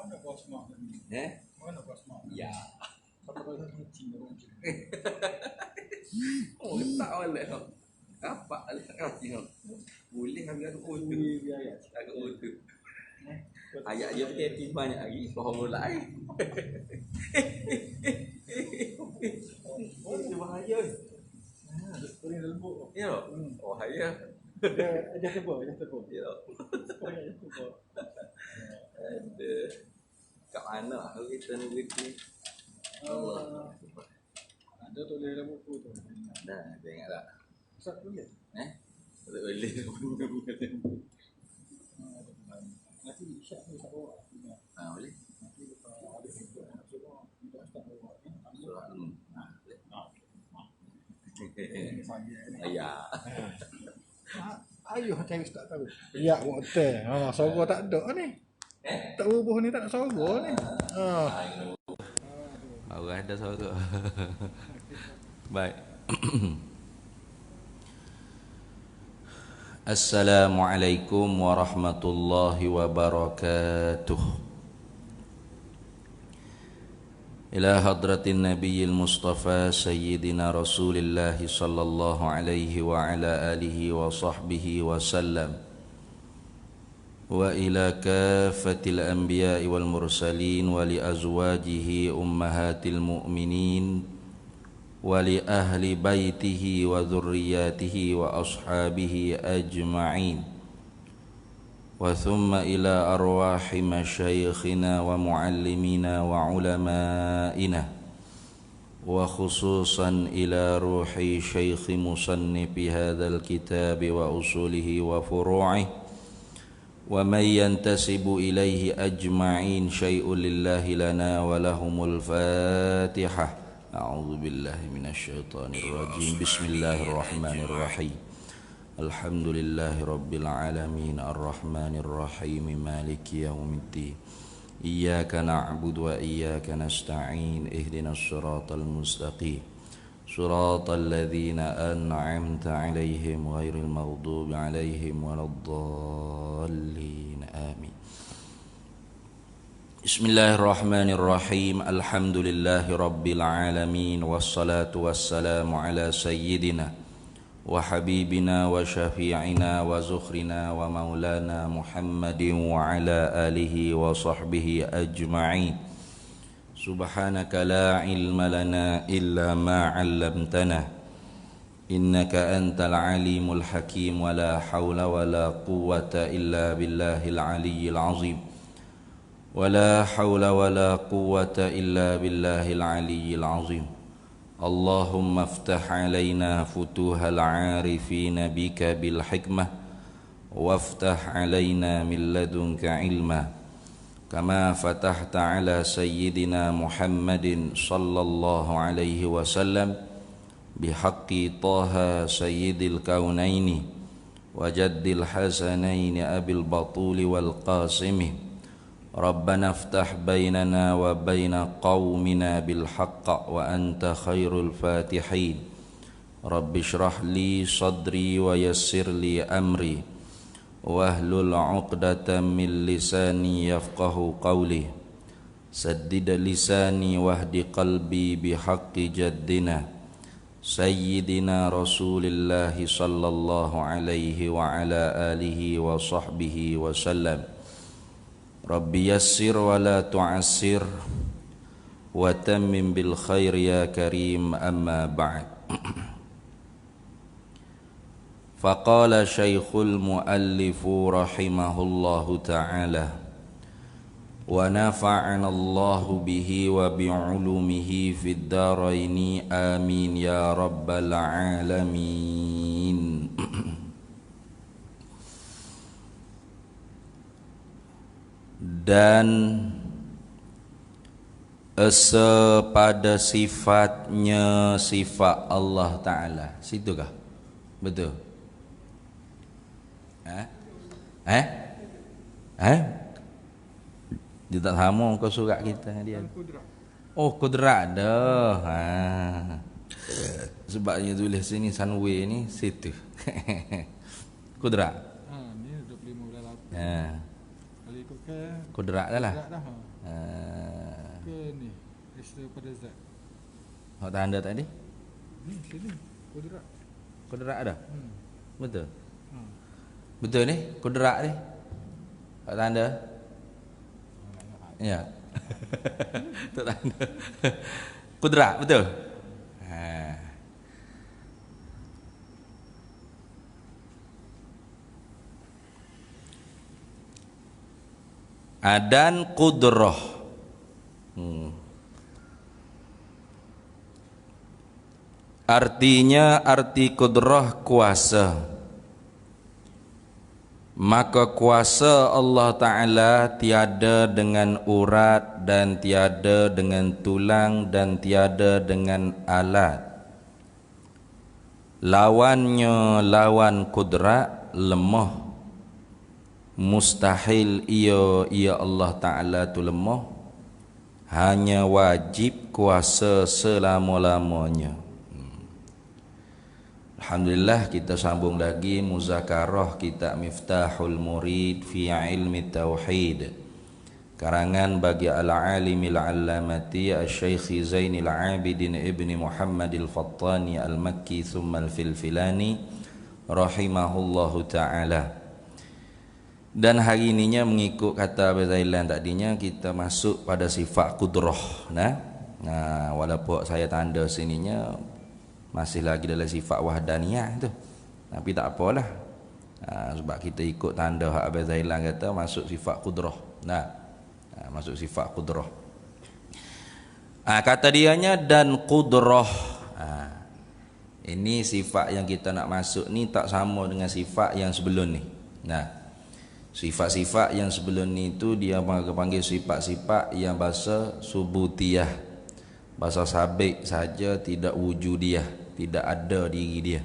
Mana bos mak ni? Mana bos mak? Ya. Apa kau nak kucing orang tu? Oh, tak boleh. Kapak lah tengok. Boleh ambil aku foto. Biaya. Agak foto. Ayat dia PKP banyak lagi. Faham lain. Itu bahaya. Ini lembut. Ya. Oh, bahaya. Ada tebal, ada tebal. Ya. Ada tebal. Ada. Kat mana kita ni begini? Allah. Ada tulis dalam buku tu. Dah, tengok tak? Ustaz tulis. Tak boleh. Nanti Syak ni tak bawa. Boleh. Nanti ada juga semua minta Ustaz bawa. Surah Boleh. Ya. Ayuh cari Ustaz tahu. Ya, hotel. Sorga tak ada ni. Tak bubuh ni tak nak sorga ni. Baru ada suara. Baik. Assalamualaikum warahmatullahi wabarakatuh. Ila hadratin nabiyil mustafa sayyidina rasulillahi sallallahu alaihi wa ala alihi wa sahbihi wa sallam. Wa ila kafatil anbiya'i wal mursalin wa li azwajihi ummahatil mu'minin wa li ahli baitihi wa dhurriyyatihi wa ashabihi ajma'in wa thumma ila arwahi masyayikhina wa muallimina wa ulama'ina wa khususan ila ruhi syaikhi musannifi hadzal kitabi wa usulihi wa furu'ihi ومن ينتسب إليه أجمعين شيء لله لنا ولهم الفاتحة أعوذ بالله من الشيطان الرجيم بسم الله الرحمن الرحيم الحمد لله رب العالمين الرحمن الرحيم مالك يوم الدين إياك نعبد وإياك نستعين اهدنا الصراط المستقيم صراط الذين أنعمت عليهم غير المغضوب عليهم ولا الضالين آمين بسم الله الرحمن الرحيم الحمد لله رب العالمين والصلاة والسلام على سيدنا وحبيبنا وشفيعنا وزخرنا ومولانا محمد وعلى آله وصحبه أجمعين سبحانك لا علم لنا إلا ما علمتنا إنك أنت العليم الحكيم ولا حول ولا قوة إلا بالله العلي العظيم ولا حول ولا قوة إلا بالله العلي العظيم اللهم افتح علينا فتوح العارفين بك بالحكمة وافتح علينا من لدنك علما كما فتحت على سيدنا محمد صلى الله عليه وسلم بحق طه سيد الكونين وجد الحسنين أبي البطول والقاسم ربنا افتح بيننا وبين قومنا بالحق وأنت خير الفاتحين رب اشرح لي صدري ويسر لي أمري wahlul 'uqdatam min lisani yafqahu qawli saddid lisani wahdi qalbi bihaqqi jaddina sayyidina rasulillahi sallallahu alaihi wa ala alihi wa sahbihi wa sallam rabbi yassir wa la tu'assir wa tammim bil khair ya karim amma ba'd. فقال شيخ المؤلف رحمه الله تعالى ونفعنا الله به وبعلومه في الدارين آمين يا رب العالمين. Dan pada sifatnya sifat Allah Ta'ala. Situkah? Betul? Dia tak sama kau surat kita dia. Oh, kudrat dah. Sebabnya tulis sini Sunway ni situ. Kudrat. Ni 25 bulan 8. Ha. Kali ikut ke Kudrat dah lah. Kudrat dah. Ke ni istilah pada zat. Hak tanda tadi? Ni sini kudrat. Kudrat ada? Betul. Ha. Betul ni? Kudrat ni? Hak tanda? Ya. Tak tanda. Kudrat betul. Dan kudrah. Artinya arti kudrah kuasa. Maka kuasa Allah Ta'ala tiada dengan urat dan tiada dengan tulang dan tiada dengan alat. Lawannya lawan kudrat, lemah. Mustahil ia Allah Ta'ala tu lemah. Hanya wajib kuasa selama-lamanya. Alhamdulillah, kita sambung lagi muzakarah kitab Miftahul Murid fi Ilmi Tauhid, karangan bagi al-alimil allamati Asy-Syaikh Zainil Abidin Ibni Muhammad al-Fattani al-Makki thumma al-Filfilani rahimahullahu ta'ala. Dan hari ininya mengikut kata Abang Zailan tadinya, kita masuk pada sifat kudrah. Nah, walaupun saya tanda sininya masih lagi dalam sifat wahdaniyah tu, tapi tak apalah. Sebab kita ikut tanda hak Abang Zailan kata masuk sifat kudrah. Masuk sifat kudrah. Kata dianya dan kudrah. Ini sifat yang kita nak masuk ni tak sama dengan sifat yang sebelum ni. Sifat-sifat yang sebelum ni tu dia panggil sifat-sifat yang bahasa subutiyah, bahasa sabit saja, tidak wujudiyah, tidak ada diri dia.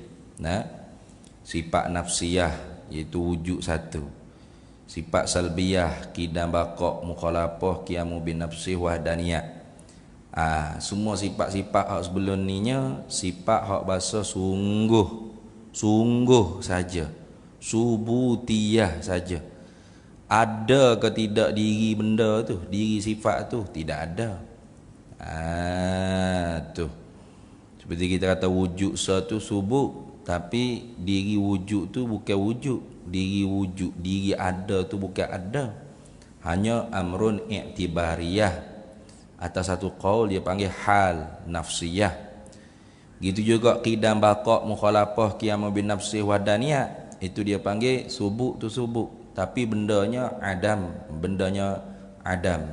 Sifat nafsiyah iaitu wujud satu. Sifat salbiyah qidam baqa mukhalafah qiyamu bin nafsih wahdaniyah. Semua sifat-sifat hak sebelum ninya sifat hak bahasa sungguh saja, subutiyah saja. Ada ke tidak diri benda tu, diri sifat tu? Tidak ada. Tu seperti kita kata wujud satu subut, tapi diri wujud tu bukan wujud. Diri ada tu bukan ada. Hanya amrun i'tibariyah. Atas satu qaul dia panggil hal nafsiyah. Gitu juga qidam baqa mukhalafah qiyam bin nafsi wadaniyah, itu dia panggil subut tu subut, tapi bendanya adam,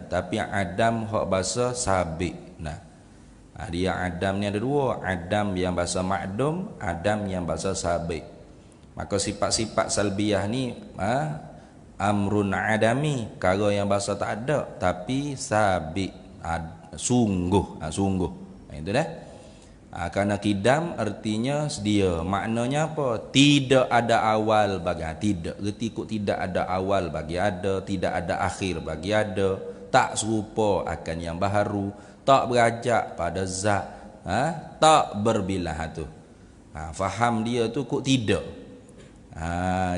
tapi adam hak bahasa sabit. Dia adam ni ada dua, adam yang bahasa ma'dum, adam yang bahasa sabit. Maka sifat-sifat salbiyah ni amrun adami, perkara yang bahasa tak ada tapi sabit, sungguh. Itu dah. Kerana kidam artinya sedia. Maknanya apa? Tidak ada awal bagi tidak. Reti ikut tidak ada awal bagi ada, tidak ada akhir bagi ada, tak serupa akan yang baharu, tak berajak pada zat, tak berbilah tu. Faham dia tu kok tidak.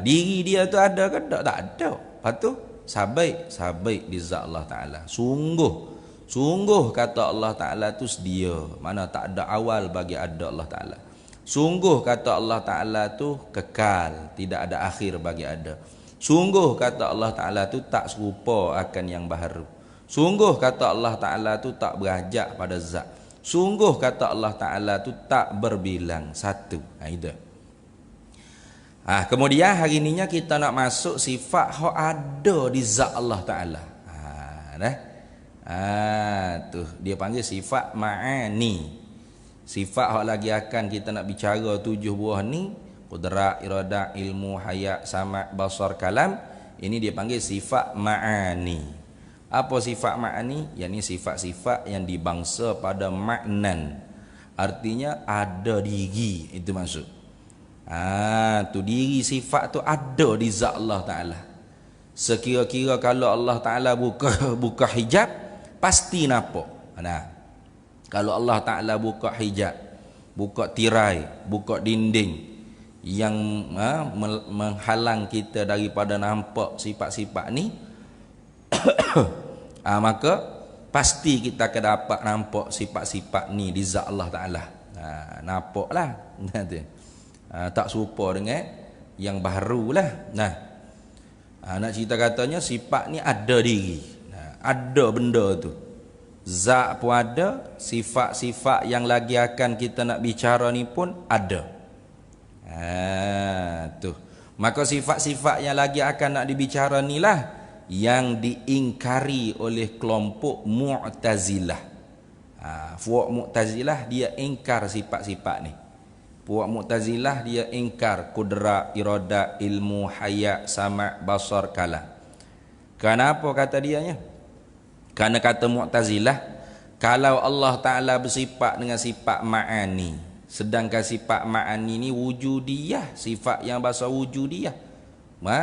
Diri dia tu ada ke tak? Tak ada. Lepas tu sabit di zat Allah Ta'ala. Sungguh kata Allah Ta'ala tu sedia. Mana tak ada awal bagi ada Allah Ta'ala. Sungguh kata Allah Ta'ala tu kekal, tidak ada akhir bagi ada. Sungguh kata Allah Ta'ala tu tak serupa akan yang baharu. Sungguh kata Allah Ta'ala tu tak berajak pada zat. Sungguh kata Allah Ta'ala tu tak berbilang satu. Itu. Kemudian hari ininya kita nak masuk sifat yang ada di zat Allah Ta'ala. Tu dia panggil sifat ma'ani. Sifat hak lagi akan kita nak bicara 7 buah ni, qudrat, iradah, ilmu, hayat, sama', basar, kalam. Ini dia panggil sifat ma'ani. Apa sifat ma'ani? Yakni sifat-sifat yang dibangsa pada maknan. Artinya ada diri, itu maksud. Tu diri sifat tu ada di zat Allah Ta'ala. Sekira-kira kalau Allah Ta'ala buka hijab, pasti nampak. Kalau Allah Ta'ala buka hijab, buka tirai, buka dinding yang menghalang kita daripada nampak sifat-sifat ni, Maka pasti kita akan dapat nampak sifat-sifat ni di zat Allah Ta'ala. Nampaklah. Tak serupa dengan yang baru lah. Nak cerita katanya sifat ni ada diri. Ada benda tu. Zat pun ada, sifat-sifat yang lagi akan kita nak bicara ni pun ada. Tu. Maka sifat-sifat yang lagi akan nak dibicara ni lah yang diingkari oleh kelompok Mu'tazilah. Puak Mu'tazilah dia ingkar sifat-sifat ni. Puak Mu'tazilah dia ingkar kudrat, iradat, ilmu, hayat, sama', basar, kalam. Kenapa kata dianya? Karena kata Mu'tazilah, kalau Allah Ta'ala bersifat dengan sifat ma'ani, sedangkan sifat ma'ani ni wujudiyah, sifat yang bahasa wujudiyah,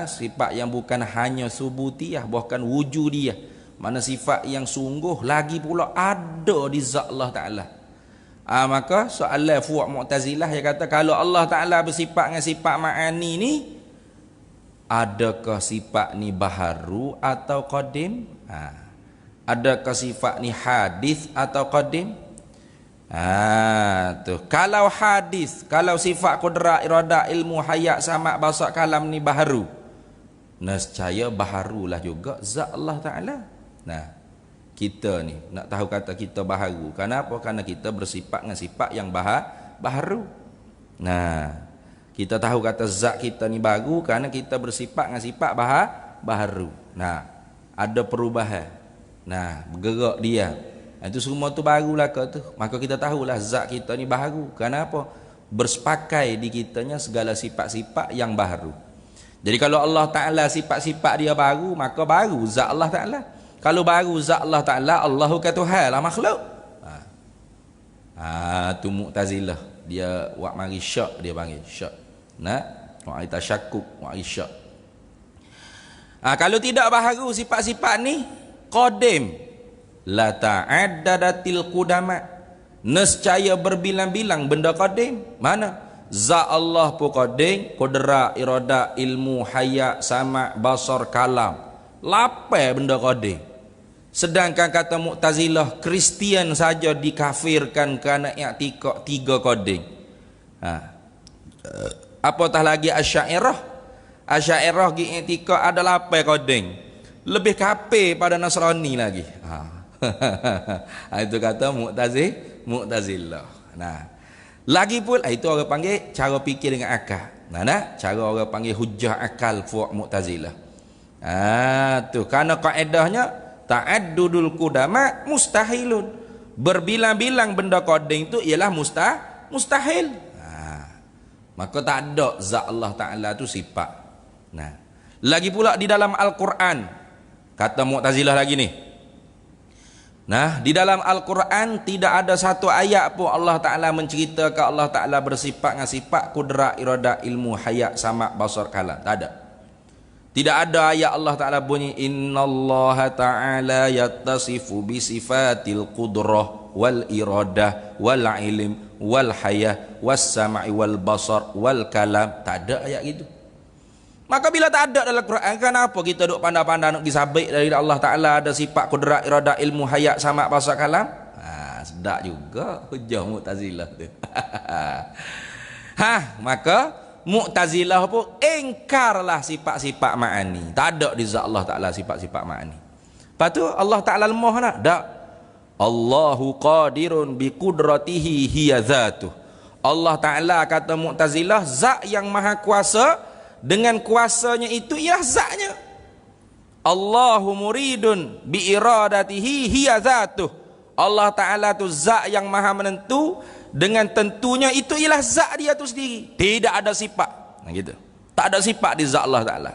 sifat yang bukan hanya subutiyah, bahkan wujudiyah, mana sifat yang sungguh lagi pula ada di zat Allah Ta'ala. Maka soalan fuak Mu'tazilah yang kata kalau Allah Ta'ala bersifat dengan sifat ma'ani ni, adakah sifat ni baharu atau qadim? Adakah sifat ni hadis atau qadim? Tu. Kalau hadis, kalau sifat kudrat, iradat, ilmu, hayat, sama', basar, kalam ni baharu, nescaya baharulah juga zat Allah Ta'ala. Kita ni nak tahu kata kita baharu. Kenapa? Kerana kita bersifat dengan sifat yang baharu. Kita tahu kata zat kita ni baru kerana kita bersifat dengan sifat baharu. Ada perubahan. Bergerak dia. Itu semua tu barulah ke tu. Maka kita tahulah zat kita ni baharu. Kenapa? Bersepakai di kitanya segala sifat-sifat yang baharu. Jadi kalau Allah Ta'ala sifat-sifat dia baru, maka baru zat Allah Ta'ala. Kalau baru zat Allah Ta'ala, Allahu ka Tuhan lah makhluk. Tu Mu'tazilah. Dia wak mari syak, dia panggil syak. Wak ita syakuk, wak syak. Kalau tidak baharu sifat-sifat ni qadim, la ta'addadatil qudama, nescaya berbilang-bilang benda qadim. Mana? Zat Allah pun qadim, kudrat, iradat, ilmu, hayat, sama', basar, kalam. Lapai benda qadim. Sedangkan kata Mu'tazilah, Kristian saja dikafirkan kerana i'tikad 3 qadim. Apatah lagi Asy'ariyah. Asy'ariyah gi i'tikad ada lapai qadim. Lebih kafir pada Nasrani lagi. Itu kata Mu'tazilah. Lagi pun itu orang panggil cara fikir dengan akal. Cara orang panggil hujjah akal fuak Mu'tazilah. Tu karena kaedahnya ta'addudul qudama mustahilun. Berbilang-bilang benda qadim itu ialah mustahil. Maka tak ada zat Allah Ta'ala tu sifat. Lagi pula di dalam Al-Quran kata Mu'tazilah lagi ni. Di dalam Al-Quran tidak ada satu ayat pun Allah Ta'ala menceritakan Allah Ta'ala bersifat dengan sifat kudrat, iradat, ilmu, hayat, sama', basar, kalam. Tak ada. Tidak ada ayat Allah Ta'ala bunyi innallaha ta'ala yattasifu bisifatil qudrah wal iradah wal ilm wal hayah was sama'i wal basar wal kalam. Tak ada ayat gitu. Maka bila tak ada dalam Quran, kenapa kita duk pandai-pandai nak disabik dari Allah Ta'ala ada sifat kudrat, iradat, ilmu, hayat, sama', basar, kalam? Sedap juga hujah Mu'tazilah tu. Maka Mu'tazilah pun ingkarlah sifat-sifat ma'ani. Tak ada di zat Allah Ta'ala sifat-sifat ma'ani. Lepas tu Allah Ta'ala lemah nak? Tak. Allahu qadirun bi qudratihi hiya zatuh. Allah Ta'ala kata Mu'tazilah zat yang maha kuasa, dengan kuasanya itu ialah zatnya. Allahu muridun bi iradatihi hiya zatuh. Allah Ta'ala tu zat yang maha menentu, dengan tentunya itu ialah zat dia tu sendiri. Tidak ada sifat. Gitu. Tak ada sifat di zat Allah Ta'ala.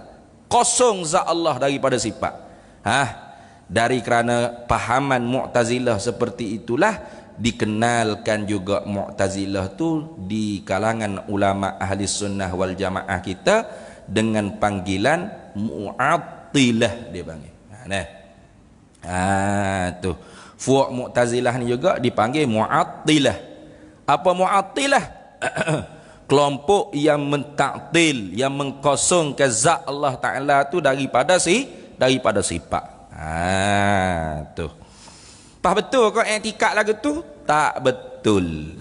Kosong zat Allah daripada sifat. Dari kerana pahaman Mu'tazilah seperti itulah dikenalkan juga Mu'tazilah tu di kalangan ulama ahli sunnah wal jamaah kita dengan panggilan Mu'attilah dia panggil. Tu fuak Mu'tazilah ni juga dipanggil Mu'attilah. Apa Mu'attilah? Kelompok yang mentaktil, yang mengkosongkan zat Allah Ta'ala tu daripada sifat. Tu. Pas betul kau i'tikad lagu tu? Tak betul.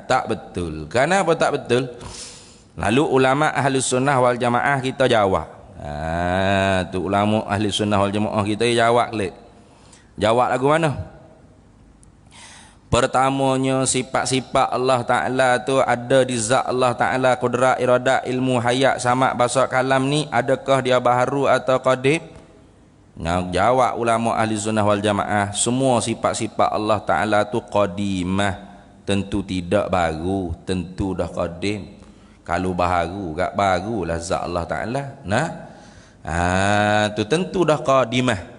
Tak betul. Kenapa tak betul? Lalu ulama ahli sunnah wal jamaah kita jawab. Tu ulama ahli sunnah wal jamaah kita jawab lek. Jawab lagu mana? Pertamanya sifat-sifat Allah Ta'ala tu ada di zat Allah Ta'ala, kudrat, iradat, ilmu, hayat, sama' basar, kalam ni adakah dia baharu atau qadim? Jawab ulama ahli sunnah wal jamaah, semua sifat-sifat Allah Ta'ala tu qadimah, tentu tidak baru, tentu dah qadim. Kalau baharu, gak barulah zat Allah Ta'ala. Tu tentu dah qadimah.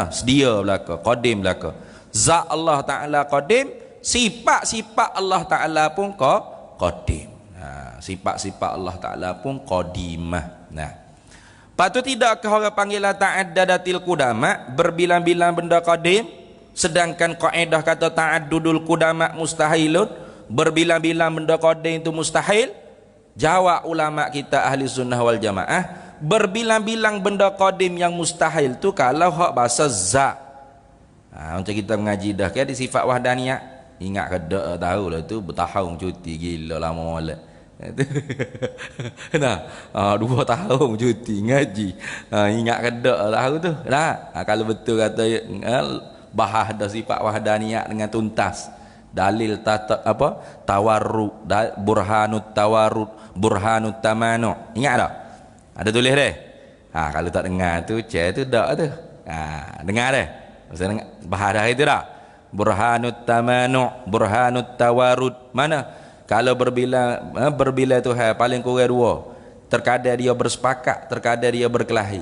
Sedia belaka, qadim belaka. Zat Allah Ta'ala qadim, sifat-sifat Allah Ta'ala pun qadim. Sifat-sifat Allah Ta'ala pun qadimah. Lepas tu tidakkah orang panggil ta'addadatil qudama, berbilang-bilang benda qadim, sedangkan kaedah kata ta'addudul qudama mustahilun, berbilang-bilang benda qadim itu mustahil? Jawab ulama kita ahli sunnah wal jamaah, berbilang-bilang benda qadim yang mustahil tu kalau hak bahasa zat. Macam kita mengaji dah kan di sifat wahdaniyah, ingat ke dak tahu lah tu bertahun cuti gila lama molek. 2 tahun cuti ngaji. Ingat ke dak tahu tu. Kalau betul kata bahas dah sifat wahdaniyah dengan tuntas. Dalil tawarrud, burhanut tawarrud, burhanut tamanu. Ingat tak? Ada tulis deh. Kalau tak dengar tu cek tu dak tu. Dengar deh. Bahasa itu dah. Burhanut tamanu, burhanut tawarud. Mana? Kalau berbilang Tuhan paling kurang 2. Terkadang dia bersepakat, terkadang dia berkelahi.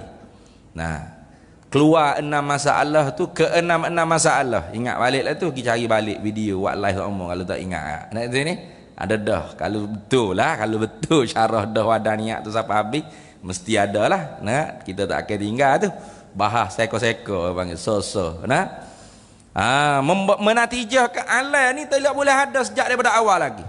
Keluar 6 masalah tu ke 6 masalah. Ingat baliklah tu, pergi cari balik video buat live omong kalau tak ingat. Nak sini ada dah. Kalau betul syarah dah wadaniyat tu sampai habis mesti ada lah. Kita tak akan tinggal tu. Bahas seko-seko panggil so-so. Menatijah ke alam ni tidak boleh ada sejak daripada awal lagi.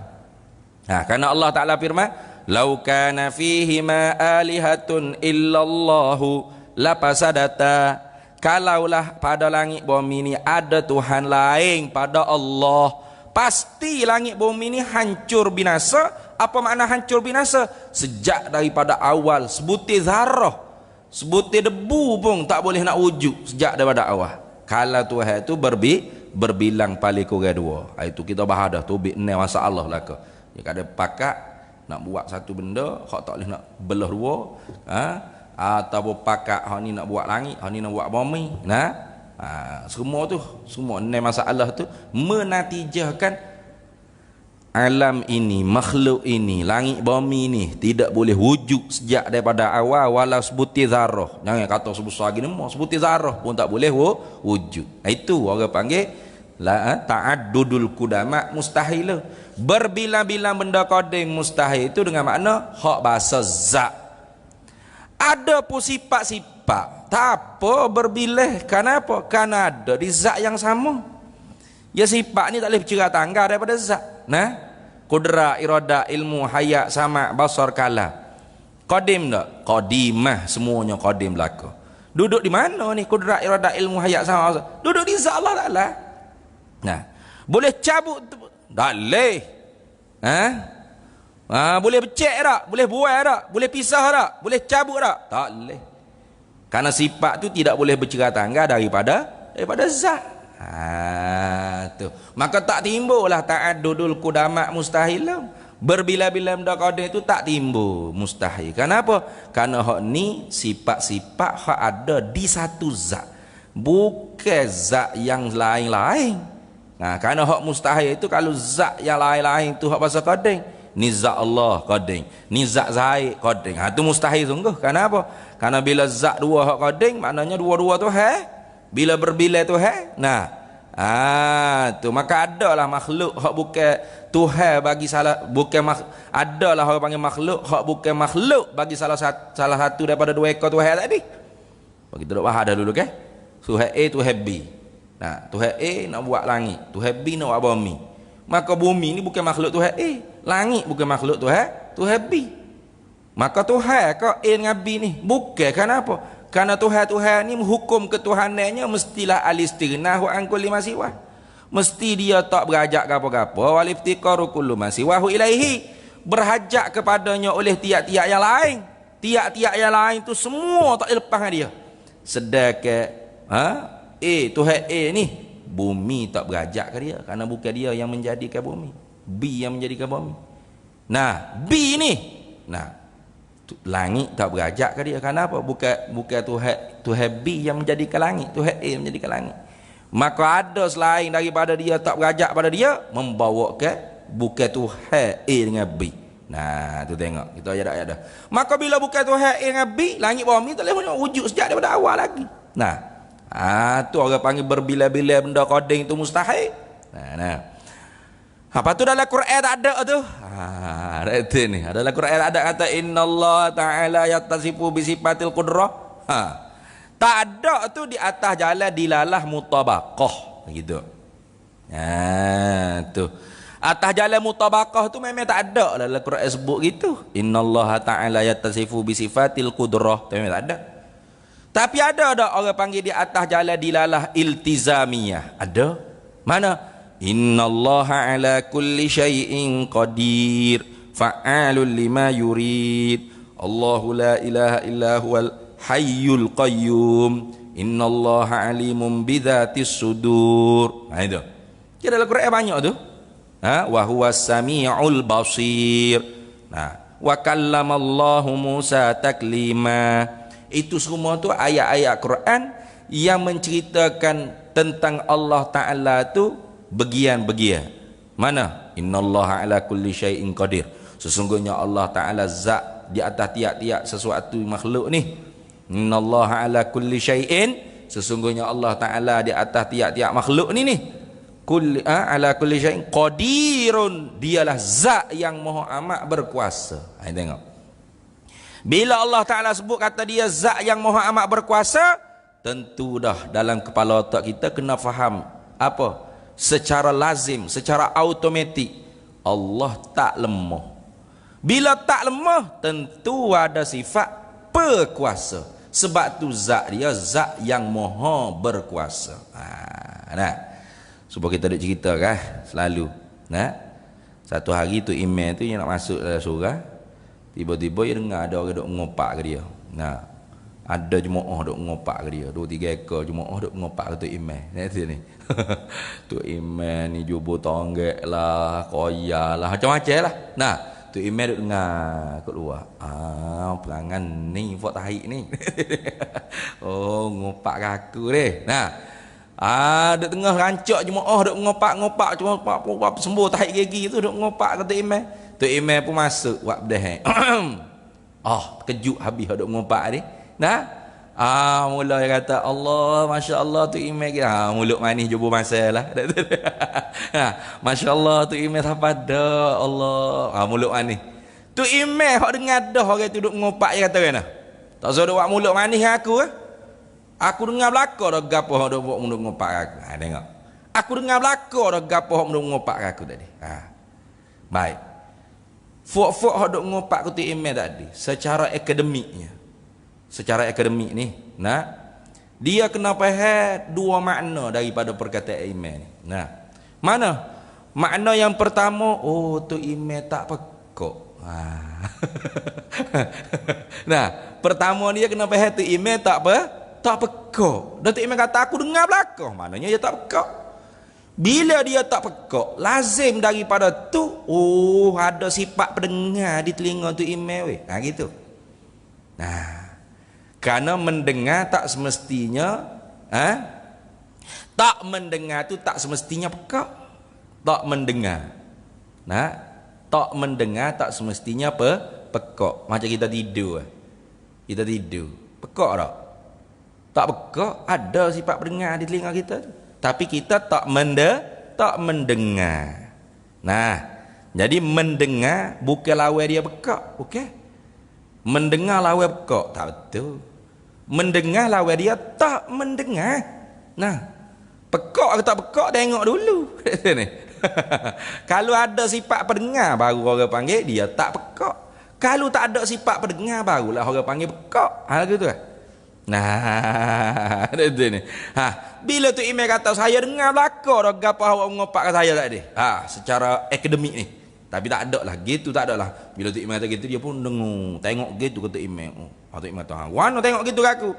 Karena Allah Ta'ala firman, "Lau kana fihi ma alihatun illallahu lafasadata." Kalaulah pada langit bumi ni ada Tuhan lain pada Allah, pasti langit bumi ni hancur binasa. Apa makna hancur binasa? Sejak daripada awal sebutir zarah, sebutir debu pun tak boleh nak wujud sejak daripada awal. Kalau Tuhan itu berbilang paling kurang 2. Itu kita bahas dah tu ni masalah lah ke. Jika ada pakat nak buat satu benda, hak tak boleh nak belah 2, ataupun pakat hak ni nak buat langit, hak ni nak buat bumi. Semua ni masalah tu menatijahkan alam ini, makhluk ini, langit bumi ini tidak boleh wujud sejak daripada awal walau sebutir zarah. Jangan kata sebesar gini, sebutir zarah pun tak boleh wujud. Itu orang panggil ta'addudul qudama mustahil. Berbilang-bilang benda qadim mustahil itu dengan makna hak bahasa zat. Ada pun sifat-sifat tak apa berbilang. Kenapa? Karena ada di zat yang sama. Ya sifat ni tak boleh bercerah tangga daripada zat. Kudrat, iradat, ilmu, hayat, sama', basar, kalam. Qadim tak? Qadimah, semuanya qadim belaka. Duduk di mana ni kudrat, iradat, ilmu, hayat, sama', basar? Duduk di zat Allah Ta'ala. Boleh cabut tak boleh. Boleh becek tak? Boleh buai tak? Boleh pisah tak? Boleh cabut tak? Tak boleh. Karena sifat tu tidak boleh bercerah tangga daripada zat. Tu. Maka tak timbullah ta'addudul qudama mustahil. Berbilang-bilang benda qadim itu tak timbul mustahil. Kenapa? Karena hak ni sifat-sifat hak ada di satu zat, bukan zat yang lain-lain. Kerana hak mustahil itu kalau zat yang lain-lain tu hak bahasa qadim. Ni zat Allah qadim, ni zat Zaid qadim. Itu mustahil sungguh. Kenapa? Karena bila zat dua hak qadim, maknanya dua-dua tu bila berbilang Tuhan, tu maka adalah makhluk hak bukan Tuhan bagi salah, bukan adalah orang panggil makhluk hak bukan makhluk bagi salah satu daripada 2 ekor Tuhan tadi. Bagi kita duk bahas dah dulu kan. Tuhan A, Tuhan B. Tuhan A nak buat langit, Tuhan B nak buat bumi. Maka bumi ni bukan makhluk Tuhan A, langit bukan makhluk Tuhan B. Maka Tuhan kau A dengan B ni bukan. Kenapa? Karena Tuhan ni menghukum ketuhanannya mestilah al-istighnah wa an kulli ma siwa. Mesti dia tak berhajat apa-apa. Wal iftiqaru kullu ma siwahu ilaihi. Berhajat kepadanya oleh tiap-tiap yang lain. Tiap-tiap yang lain tu semua tak lepas dengan dia. Sedangkan Tuhan ni bumi tak berhajat ke dia, kerana bukan dia yang menjadikan bumi. B yang menjadikan bumi. Nah, B ni. Nah, langit tak berhajat ke dia, kerana apa? Bukan Tuhan B yang menjadikan langit, Tuhan A yang menjadikan langit. Maka ada selain daripada dia tak berhajat pada dia, membawa ke bukan Tuhan A dengan B. Nah, tu tengok. Kita ada. Maka bila bukan Tuhan A dengan B, langit bumi tak boleh wujud sejak daripada awal lagi. Nah, tu orang panggil berbilai-bilai benda koding tu mustahil. Nah. Apa tu dalam Quran tak ada tu? Itu ni. Dalam Quran ada kata innallaha ta'ala yattasifu bi sifatil qudrah. Tak ada tu di atas jalan dilalah mutabaqah gitu. Tu. Atas jalan mutabaqah tu memang tak ada dalam Quran sebut gitu. Innallaha ta'ala yattasifu bi sifatil qudrah. Memang tak ada. Tapi ada orang panggil di atas jalan dilalah iltizamiyah. Ada? Mana? Innallaha ala kulli syai'in qadir fa'alul lima yurid. Allahu la ilaha illa huwal hayyul qayyum. Innallaha alimun bidzatis sudur. Nah itu. Jadi dalam Quran banyak tu. Wa huwas samiul basir. Nah, wa kallamallahu Musa taklima. Itu semua tu ayat-ayat Quran yang menceritakan tentang Allah Ta'ala tu bagian-bagian. Mana? Innallaha ala kulli syai'in qadir. Sesungguhnya Allah Ta'ala zat di atas tiap-tiap sesuatu makhluk ni. Innallaha ala kulli syai'in. Sesungguhnya Allah Ta'ala di atas tiap-tiap makhluk ni ala kulli syai'in qadirun. Dialah zat yang maha amat berkuasa. Hai tengok. Bila Allah Ta'ala sebut kata dia zat yang maha amat berkuasa, tentu dah dalam kepala otak kita kena faham apa? Secara lazim, secara automatik Allah tak lemah. Bila tak lemah, tentu ada sifat berkuasa. Sebab tu zat dia zat yang maha berkuasa. Nah, supaya kita duk cerita kan selalu. Nah, satu hari tu email tu yang nak masuk dalam surah, tiba-tiba dia dengar ada orang duk ngopak ke dia. Nah, ada jemaah duk ngopak ke dia. 2-3 ekor jemaah duk ngopak ke tu imam. Ni. Tu imam ni jubur tonggek lah, koya lah, macam-macam lah. Nah, tu imam duk dengar kat luar. Pelangan ni buat tahik ni. Oh, ngopak ke aku deh. Nah, duk tengah rancak jemaah duk ngopak-ngopak cuma sembuh tahik gigi tu duk ngopak ke tu imam. Tu imam pun masuk buat bedah. Kejut habis duk ngopak ni. Nah, mula dia kata Allah, Masya Allah tu imam kita. Mulut manis jubur masalah. Masya Allah tu imam sampai dah Allah. Mulut manis. Tu imam hak dengar dah orang tu duk ngopak dia kata kena. Tak usah duk buat mulut manis dengan aku Aku dengar belaka dah gapo hak duk buat mulut ngopak aku. Tengok. Aku dengar belaka dah gapo hak duk ngopak aku tadi. Baik. Fuk-fuk hak duk ngopak ku tu imam tadi secara akademiknya. Secara akademik ni, nah, dia kena faham dua makna daripada perkataan imam ni. Nah, mana? Makna yang pertama, tu imam tak pekok. Nah, pertama dia kena faham tu imam tak pekok. Dan tu imam kata aku dengar belakang, maknanya dia tak pekok. Bila dia tak pekok, lazim daripada tu, ada sifat pendengar di telinga tu imam weh. Gitu. Nah, karena mendengar tak semestinya tak mendengar tu tak semestinya pekak. Tak mendengar. Nah, tak mendengar tak semestinya pekak. Macam kita tidur. Kita tidur. Pekak tak? Tak pekak, ada sifat pendengar di telinga kita. Tapi kita tak mendengar. Nah, jadi mendengar bukan lawan dia pekak, okey? Mendengar lawan pekak, tak betul. Mendengar lawan dia tak mendengar. Nah, pekak atau tak pekak tengok dulu. Kalau ada sifat pendengar baru orang panggil dia tak pekak. Kalau tak ada sifat pendengar barulah orang panggil pekak. Gitu kan. Nah, itu ni. Bila tu email kata saya dengar belaka dah gapo awak ngopak kat saya tadi. Secara akademik ni. Tapi tak ada lah, gitu tak ada lah. Bila tu email kata gitu dia pun dengar, tengok gitu kata email. Tu email kata, "Wana tengok gitu aku."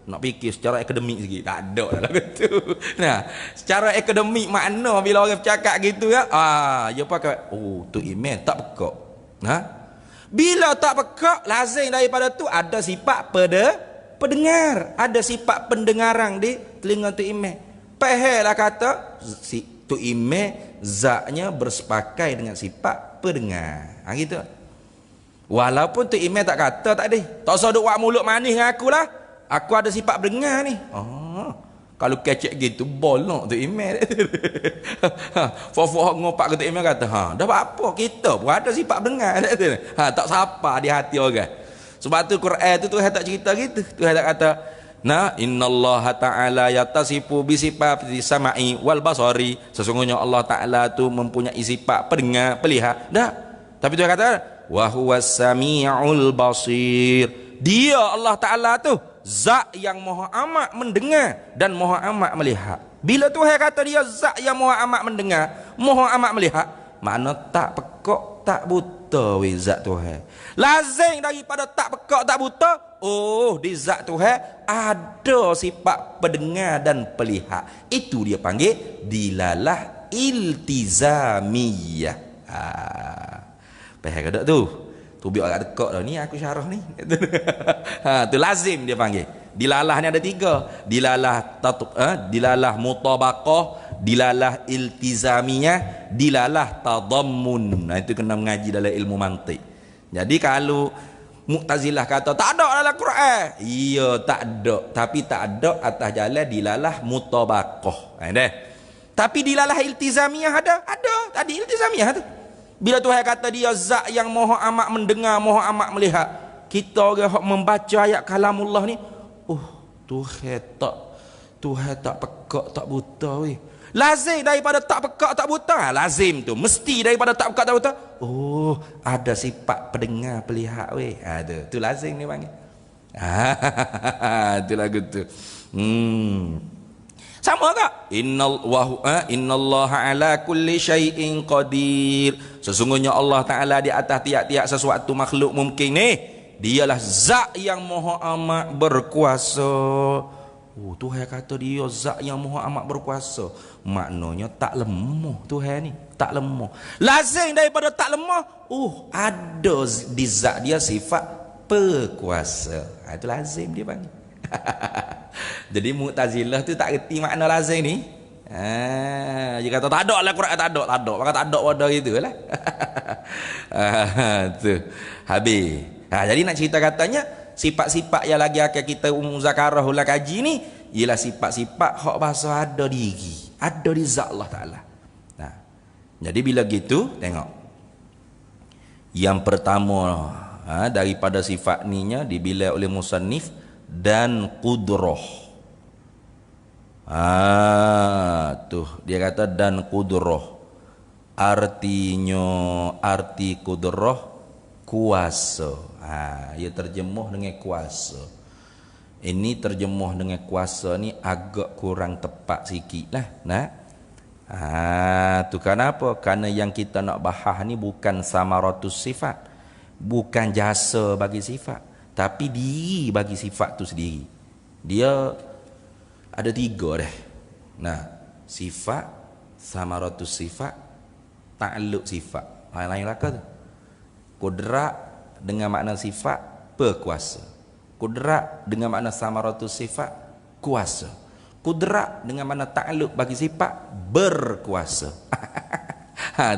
Nak fikir secara akademik sikit, tak ada lah gitu. Nah, secara akademik makna bila orang bercakap gitu ya, dia pakai tu email tak pekak. Bila tak pekak, lazim daripada tu ada sifat pendengar, ada sifat pendengaran di telinga tu email. Pahallah kata si tu email zatnya bersepakai dengan sifat pendengar. Gitu. Walaupun tu email tak kata tak ada. Tak usah duk buat mulut manis dengan aku lah. Aku ada sifat pendengar ni. Kalau kecek gitu bolong tu email. Fofo ngopak ke tu email kata, dah apa kita pun ada sifat pendengar. Tak siapa di hati orang. Sebab tu Quran tu Tuhan tak cerita gitu. Tuhan tak kata, innallaha ta'ala yatasifu bi sifati samai wal basari. Sesungguhnya Allah Ta'ala tu mempunyai sifat pendengar, melihat. Dah. Tapi Tuhan kata, wa huwas samiul basir. Dia Allah Ta'ala tu zat yang maha amat mendengar dan maha amat melihat. Bila Tuhan kata dia zat yang maha amat mendengar, maha amat melihat, makna tak pekak tak buta weh zat Tuhan. Lazim daripada tak pekak tak buta, di zat Tuhan ada sifat pendengar dan pelihat. Itu dia panggil dilalah iltizamiyah. Faham ke tak tu? Tu biar agak dekat dah ni aku syarah ni. Tu lazim dia panggil. Dilalah ni ada 3. Dilalah mutabaqah, dilalah iltizamiyah, dilalah tadammun. Itu kena mengaji dalam ilmu mantik. Jadi kalau Mu'tazilah kata tak ada dalam Quran. Iya tak ada, tapi tak ada atas jalan dilalah mutabaqah. Tapi dilalah iltizamiyah ada. Tadi iltizamiyah tu. Bila Tuhan kata dia zat yang maha amat mendengar, maha amat melihat, kita orang hak membaca ayat kalamullah ni, Tuhan tak pekak tak buta weh. Lazim daripada tak pekak tak buta, lazim tu mesti daripada tak pekak tak buta. Ada sifat pendengar pelihat weh. Tu lazim ni panggil. Tu lagu tu. Sama tak? Innallaha ala kulli syai'in qadir. Sesungguhnya Allah Ta'ala di atas tiap-tiap sesuatu makhluk mungkin ni, dialah zat yang maha amat berkuasa. Tuhan kata dia zat yang maha amat berkuasa. Maknanya tak lemah Tuhan ni, tak lemah. Lazim daripada tak lemah, ada di zat dia sifat berkuasa. Itu lazim dia panggil. Jadi Mu'tazilah tu tak reti makna lazim ni. Dia kata tak ada lah Quran, tak ada. Maka tak ada pada gitu lah. Tu. Habis. Jadi nak cerita katanya sifat-sifat yang lagi akan kita muzakarah ulah kaji ni ialah sifat-sifat hak bahasa ada diri, ada di zat Allah Taala. Jadi bila gitu tengok. Yang pertama daripada sifat ninya dibilai oleh musannif dan qudrah. Tuh dia kata dan qudrah. Artinya arti qudrah kuasa. Ia terjemuh dengan kuasa. Ini terjemuh dengan kuasa ni agak kurang tepat sikit lah. Tu kenapa? Kerana yang kita nak bahas ni bukan samaratus sifat, bukan jasa bagi sifat, tapi diri bagi sifat tu sendiri. Dia ada 3 dah. Sifat, samaratus sifat, ta'alluq sifat. Lain-lain lah tu. Kudrat dengan makna sifat, berkuasa. Kudrat dengan makna samaratus sifat, kuasa. Kudrat dengan makna ta'alluq bagi sifat, berkuasa.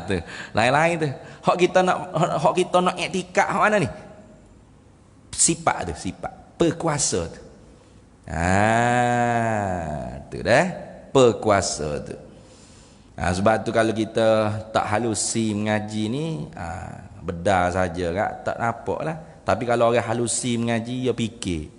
Tu. Lain-lain tu. Hak kita nak iktikad hak mana ni? Sifat tu, sifat berkuasa tu. Tu dah berkuasa tu. Sebab tu kalau kita tak halusi mengaji ni, bedar saja kak, tak nampak lah. Tapi kalau orang halusi mengaji, dia fikir,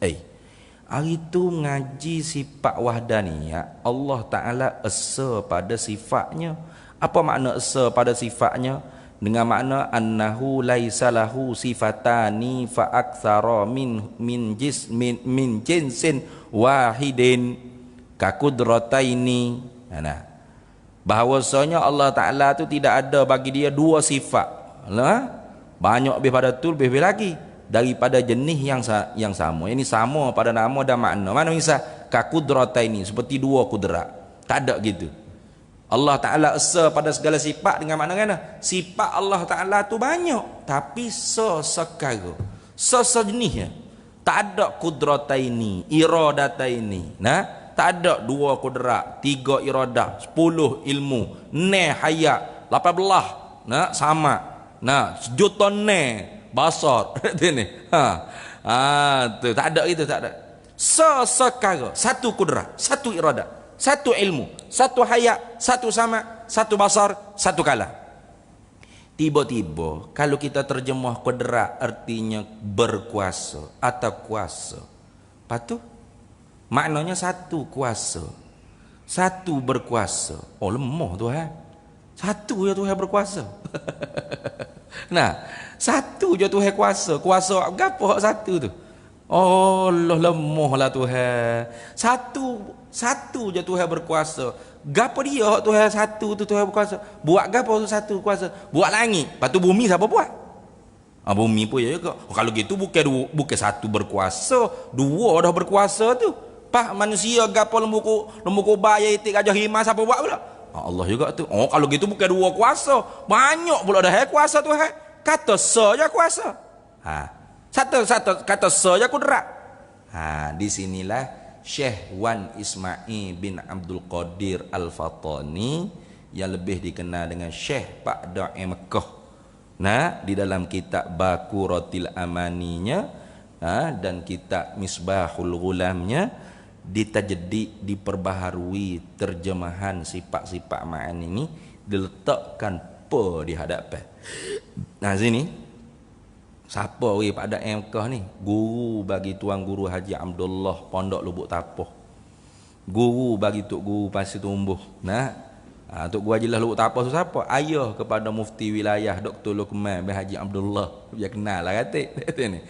hari tu mengaji sifat wahdaniyah, Allah Ta'ala esa pada sifatnya. Apa makna esa pada sifatnya? dengan makna annahu laisa lahu sifatani fa aktsara min jinsin wahidin ka qudrataini. Nah, bahwasanya Allah Taala tu tidak ada bagi dia dua sifat. Banyak lebih pada tu lebih lagi daripada jenis yang sama. Ini sama pada nama dan makna. Mana misal ka qudrataini seperti dua kudrat. Tak ada gitu. Allah Ta'ala esa pada segala sifat dengan makna kan? Sifat Allah Ta'ala tu banyak tapi sesekara, sejenisnya. Tak ada kudrataini, iradataini. Nah, tak ada dua kudrat, tiga iradah, 10 ilmu, ne hayat, 18. Nah, sama. Nah, sejuta ne basar. Ini. Tu tak ada itu, tak ada. Sesekara, satu kudrat, satu iradah, satu ilmu, satu hayat, satu sama, satu basar, satu kalam. Tiba-tiba kalau kita terjemah kudrat artinya berkuasa atau kuasa. Patu maknanya satu kuasa, satu berkuasa. Oh lemah Tuhan. Satu je Tuhan berkuasa. Nah, satu je Tuhan kuasa. Kuasa apa satu tu? Oh Allah lemahlah Tuhan. Satu je Tuhan berkuasa. Gapo dia Tuhan satu tu Tuhan berkuasa? Buat gapo tu satu kuasa? Buat langit. Lepas tu bumi siapa buat? Bumi pun ya juga. Kalau gitu bukan satu berkuasa, dua dah berkuasa tu. Pak manusia gapo lembu bayar itik gajah hima siapa buat pula? Allah juga tu. Oh kalau gitu bukan dua kuasa. Banyak pula dah kuasa Tuhan. Kata saja kuasa. Satu kata saja kudrat. Di sinilah Syekh Wan Ismail bin Abdul Qadir Al-Fatani yang lebih dikenal dengan Syekh Pak Da'i Mekah. Nah, di dalam kitab Baquratil Amaninya dan kitab Misbahul Ghulamnya diperbaharui terjemahan sifat-sifat ma'ani ini diletakkan di hadapan. Nah, sini siapa pada Mekah ni? Guru bagi Tuan Guru Haji Abdullah Pondok Lubuk Tapoh. Guru bagi Tok Guru Pasir Tumbuh. Nah, Tok Guru Haji Lubuk Tapoh tu siapa? Ayah kepada Mufti Wilayah Dr. Luqman bin Haji Abdullah. Dia kenal lah kata ni.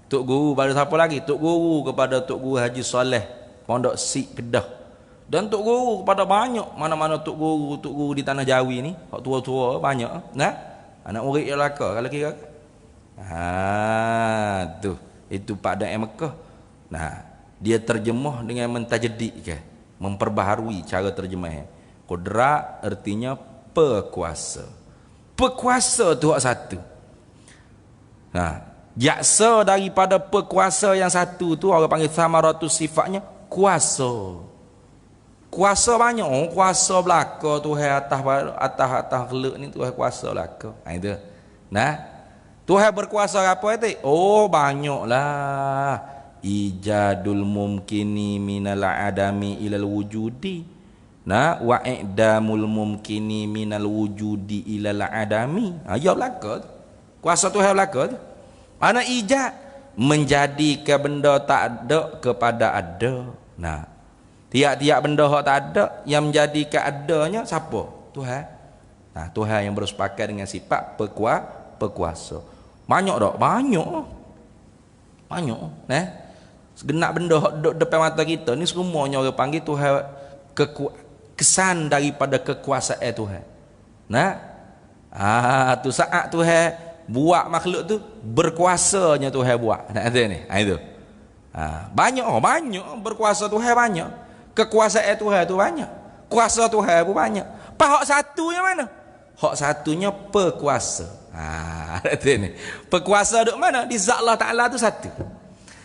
Tok Guru pada siapa lagi? Tok Guru kepada Tok Guru Haji Soleh Pondok Sik Kedah. Dan Tok Guru kepada banyak mana-mana Tok Guru di tanah Jawi ni. Hak tua-tua banyak. Nah, anak murid yang laka kalau kira. Tu itu Pak Da'i Mekah. Nah, dia terjemah dengan mentajdidkan, memperbaharui cara terjemah. Qudrat artinya pekuasa. Pekuasa tu hak satu. Nah, jaksa daripada pekuasa yang satu tu orang panggil samaratus sifatnya kuasa. Kuasa banyak. Kuasa belaka Tuhan atas geluk ni Tuhan kuasa belaka. Itu. Nah, Tuhan berkuasa apa itu? Oh banyaklah. Ijadul mumkini minal adami ilal wujudi. Nah, wa i'damul mumkini minal wujudi ilal adami. Ya belaka. Kuasa Tuhan belaka tu. Mana ijad menjadikan benda tak ada kepada ada. Nah, tiap-tiap benda hak tak ada yang menjadikan adanya siapa? Tuhan. Nah, Tuhan yang bersepakat dengan sifat pekuasa. Banyak tak? Banyak. Segenap benda depan mata kita ni semuanya orang panggil Tuhan kesan daripada kekuasaan Tuhan. Nah, tu saat Tuhan buat makhluk tu berkuasanya Tuhan buat. Nak kata ni. Itu. Banyak berkuasa Tuhan banyak. Kekuasaan Tuhan tu banyak. Kuasa Tuhan pun banyak. Hak satu yang mana? Hak satunya pekuasa. Ni. Pekuasa duk mana? Di zat Allah Ta'ala tu satu.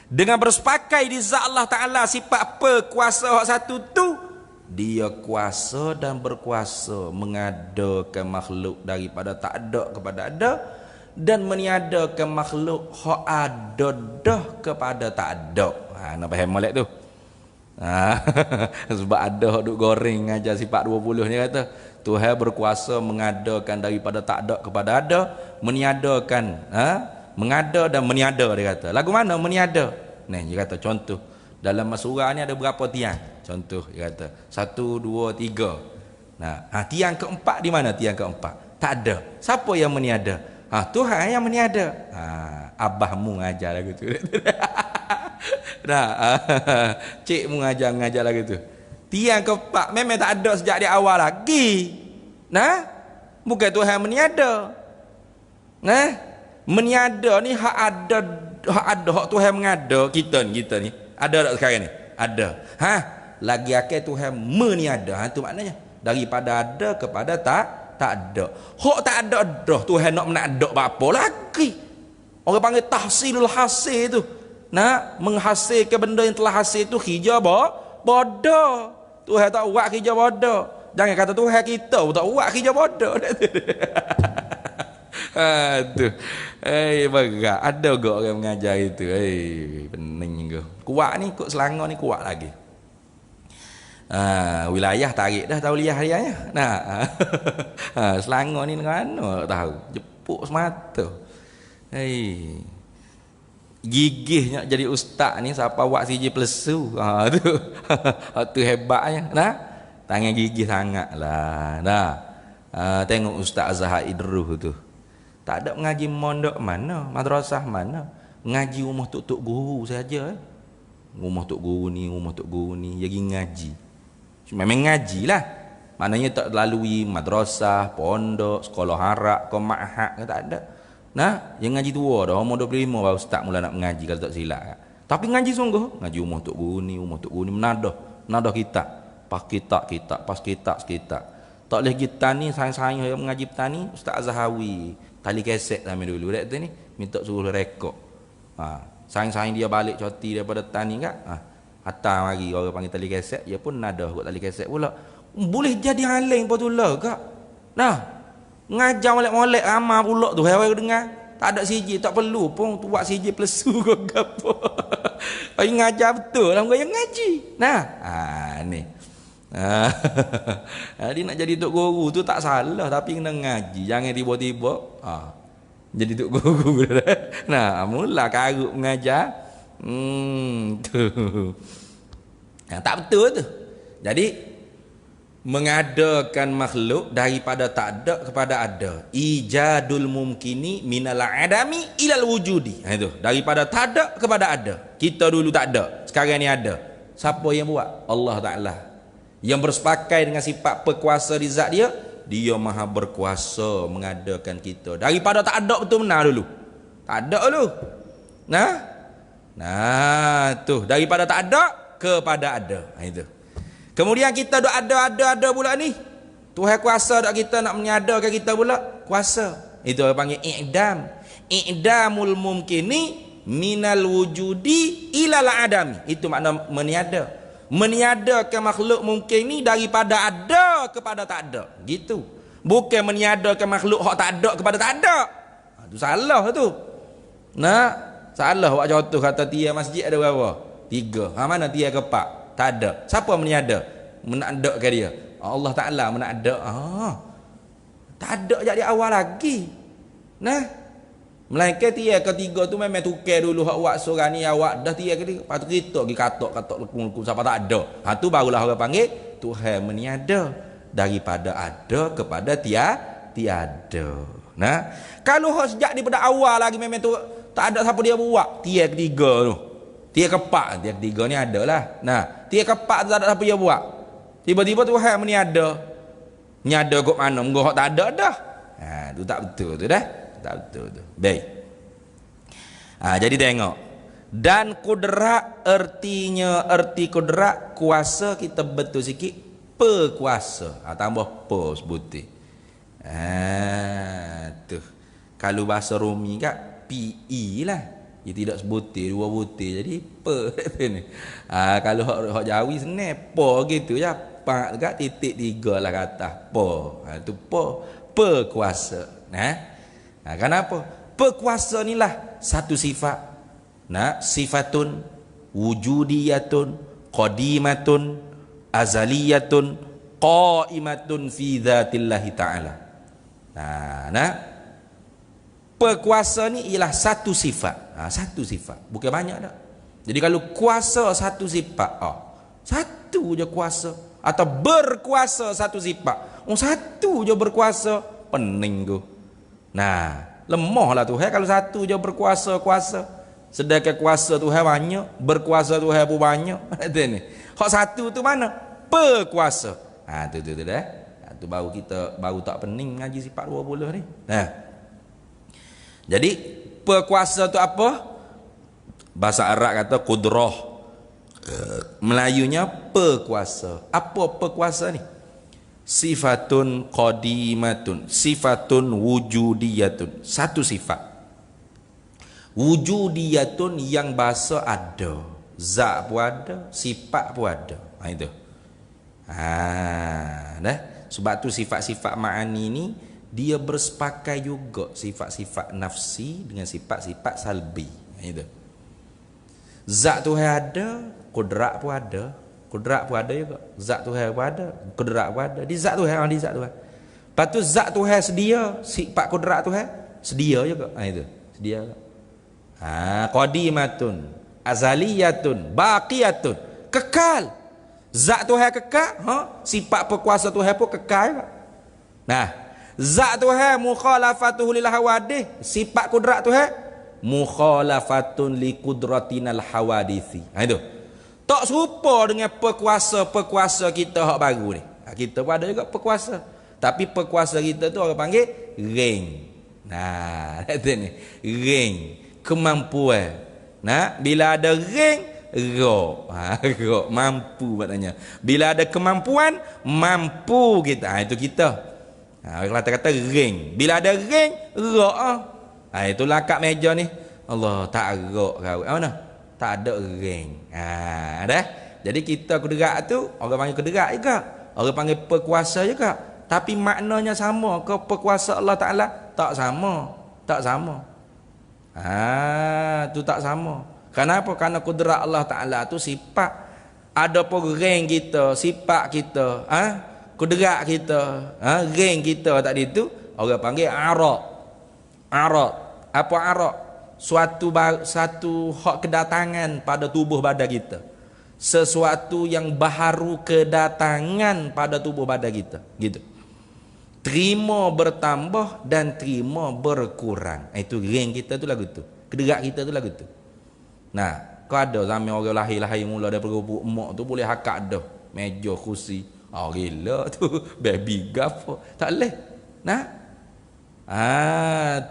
Dengan bersepakai di zat Allah Ta'ala sifat pekuasa hak satu tu, dia kuasa dan berkuasa mengadakan makhluk daripada tak ada kepada ada dan meniadakan makhluk hak ada dah kepada tak ada. Nak faham molek tu? Sebab ada hak duk goreng aja sifat 20 ni kata Tuhan berkuasa mengadakan daripada tak ada kepada ada, meniadakan, mengada dan meniada dia kata. Lagu mana meniada? Ni dia kata contoh. Dalam surah ni ada berapa tiang? Contoh dia kata 1 2 3. Nah, tiang keempat di mana tiang keempat? Tak ada. Siapa yang meniada? Tuhan yang meniada. Abahmu ngajar lagu tu. Nah, cikmu ngajar lagu tu. Tiang kepak memang tak ada sejak di awal lagi. Nah, bukan Tuhan meniada. Nah, meniada ni hak Tuhan mengada kita ni. Ada tak sekarang ni? Ada. Lagi akhir Tuhan meniada. Tu maknanya daripada ada kepada tak ada. Hak tak ada dah Tuhan nak menada apa lagi? Orang panggil tahsilul hasil tu. Nah, menghasilkan benda yang telah hasil tu hijau bodoh. Tuhan tak buat hijau bodoh. Jangan kata Tuhan kita tak buat hijau bodoh. Tu. Berat. Ada gak orang mengajar itu. Pening ke. Kuat ni kok Selangor ni kuat lagi. Wilayah tarik dah tauliah hariannya. Nah. Selangor ni mana tahu. Jepuk semata. Gigihnya jadi ustaz ni siapa buat siji plesu. Tu. Tu hebatnya. Nah. Tangan gigih sangatlah. Nah. Tengok Ustaz Azhar Idruh tu. Tak ada mengaji mondok mana, madrasah mana. Ngaji rumah tok guru saja. Rumah tok guru ni jadi ngaji. Memang ngaji lah. Maknanya tak lalui madrasah, pondok, sekolah harak, ke ma'had ke tak ada. Nah, yang ngaji tua dah umur 25 baru ustaz mula nak mengaji kalau tak silap. Tapi ngaji sungguh, ngaji rumah tok guru ni menadah kitab. Pas kitab. Tak boleh kita ni sayang yang mengaji petani Ustaz Azhawi tali keset sampai dulu dak tu ni minta suruh rekod. Sayang dia balik cuti daripada tani kak. Hatta mari orang panggil tali keset, dia pun nadah kot tali keset pula. Boleh jadi alim pula kak. Nah, ngajar molek-molek ramai pula tu hai dengar. Tak ada siji, tak perlu pun tu buat siji plesu ke gapo. Ai ngajar betul lah yang ngaji. Nah, ni. Dia nak jadi tok guru tu tak salah tapi kena ngaji. Jangan tiba-tiba jadi tok guru. Nah, mula karut mengajar. Tu. Tak betul tu. Jadi mengadakan makhluk daripada tak ada kepada ada. Ijadul mumkini minal adami ilal wujudi. Itu daripada tak ada kepada ada. Kita dulu tak ada, sekarang ni ada. Siapa yang buat? Allah Taala. Yang bersepakai dengan sifat berkuasa di zat dia, dia maha berkuasa mengadakan kita daripada tak ada. Betul benar dulu tak ada dulu. Nah tu daripada tak ada kepada ada. Itu kemudian kita dah ada pula ni. Tuhan kuasa dak kita nak menyadarkan kita pula kuasa. Itu orang panggil i'damul mumkini minal wujudi ilal adami. Itu makna meniadakan makhluk mungkin ni daripada ada kepada tak ada. Gitu. Bukan meniadakan makhluk hak tak ada kepada tak ada. Itu salah tu. Nah, salah buat contoh kata tiang masjid ada berapa? 3. Mana tiang kepak? Tak ada. Siapa meniada? Menadakan dia. Allah Taala menada. Tak ada jadi awal lagi. Nah, melainkan tiang ketiga tu memang tukar dulu hak buat seorang ni awak dah tiang ketiga. Lepas tu kita pergi katok lekum siapa tak ada. Tu barulah orang panggil Tuhan meniada daripada ada kepada tiada. Nah, kalau hak sejak daripada awal lagi memang tu tak ada siapa dia buat. Tiang ketiga tu. Tiang kepak, tiang ketiga ni ada lah. Nah, tiang kepak tu tak ada siapa dia buat. Tiba-tiba Tuhan meniada. Niada kok mana? Engkau hak tak ada dah. Tu tak betul tu dah. Tak betul tu. Baik. Jadi tengok. Dan kudrat erti kudrat kuasa kita betul sikit pekuasa. Tambah pe sebutir. Tu. Kalau bahasa Romi kat PE lah. Dia tidak sebutir, 2 butir. Jadi pe ni. Kalau hak Jawi senang pe gitu ya. Pak dekat titik 3 lah kata pe. Tu pe kuasa. Kenapa? Pekuasa inilah satu sifat. Sifatun wujudiyatun qadimatun azaliyatun qaimatun fi dzatillahi ta'ala. Pekuasa ni ialah satu sifat. Satu sifat. Bukan banyak dah. Jadi kalau kuasa satu sifat, satu je kuasa atau berkuasa satu sifat. Satu je berkuasa, pening ku. Nah, lemahlah Tuhan kalau satu je berkuasa. Sedangkan kuasa Tuhan banyak, berkuasa Tuhan pun banyak. Itu ni. Hak satu tu mana? Pekuasa. Tu dah. Tu baru kita baru tak pening ngaji sifat 20 ni. Jadi pekuasa tu apa? Bahasa Arab kata qudrah. Melayunya pekuasa. Apa pekuasa ni? Sifatun qadimatun, sifatun wujudiyatun. Satu sifat wujudiyatun yang bahasa ada, zat pun ada, sifat pun ada. Itu. Dah. Sebab tu sifat-sifat ma'ani ni dia bersepakai juga sifat-sifat nafsi dengan sifat-sifat salbi. Itu. Zat Tuhan ada, kudrat pun ada. Kudrat pun ada juga. Zat Tuhan pun ada, kudrat pun ada. Di zat Tuhan, di zat Tuhan. Lepas tu zat Tuhan sedia, sifat kudrat Tuhan sedia juga. Itu. Sedia. Qadimatun, azaliyatun, baqiyatun. Kekal. Zat Tuhan kekal, sifat berkuasa Tuhan pun kekal juga. Nah, zat Tuhan mukhalafatuhu lil hawadith, sifat kudrat Tuhan mukhalafatun li qudratinal hawadithi. Itu. Tak serupa dengan pekuasa kita hak baru ni. Kita pun ada juga pekuasa. Tapi pekuasa kita tu orang panggil ring. Nah, itu ni. Ring. Kemampuan. Nah, bila ada ring, roh. Roh. Mampu maknanya. Bila ada kemampuan, mampu kita. Itu kita. Orang kata ring. Bila ada ring, roh. Itulah kat meja ni. Allah tak roh kau. Mana? Tak ada ring. Dah. Jadi kita kederak tu orang panggil kederak juga. Orang panggil pekuasa juga. Tapi maknanya sama ke pekuasa Allah Taala? Tak sama. Tak sama. Tu tak sama. Kenapa? Karena kudrat Allah Taala tu sifat. Ada pun ring kita, sifat kita, kudrat kita, ring kita tadi tu orang panggil arad. Arad. Apa arad? Satu hak kedatangan pada tubuh badan kita, sesuatu yang baharu kedatangan pada tubuh badan kita, gitu. Terima bertambah dan terima berkurang. Itu ring kita tu lagu tu, kederak kita tu lagu tu. Nah, kau ada zaman orang lahir mula daripada perut mak tu boleh hakak dah meja kursi. Gila tu baby gapo tak leh. Nah,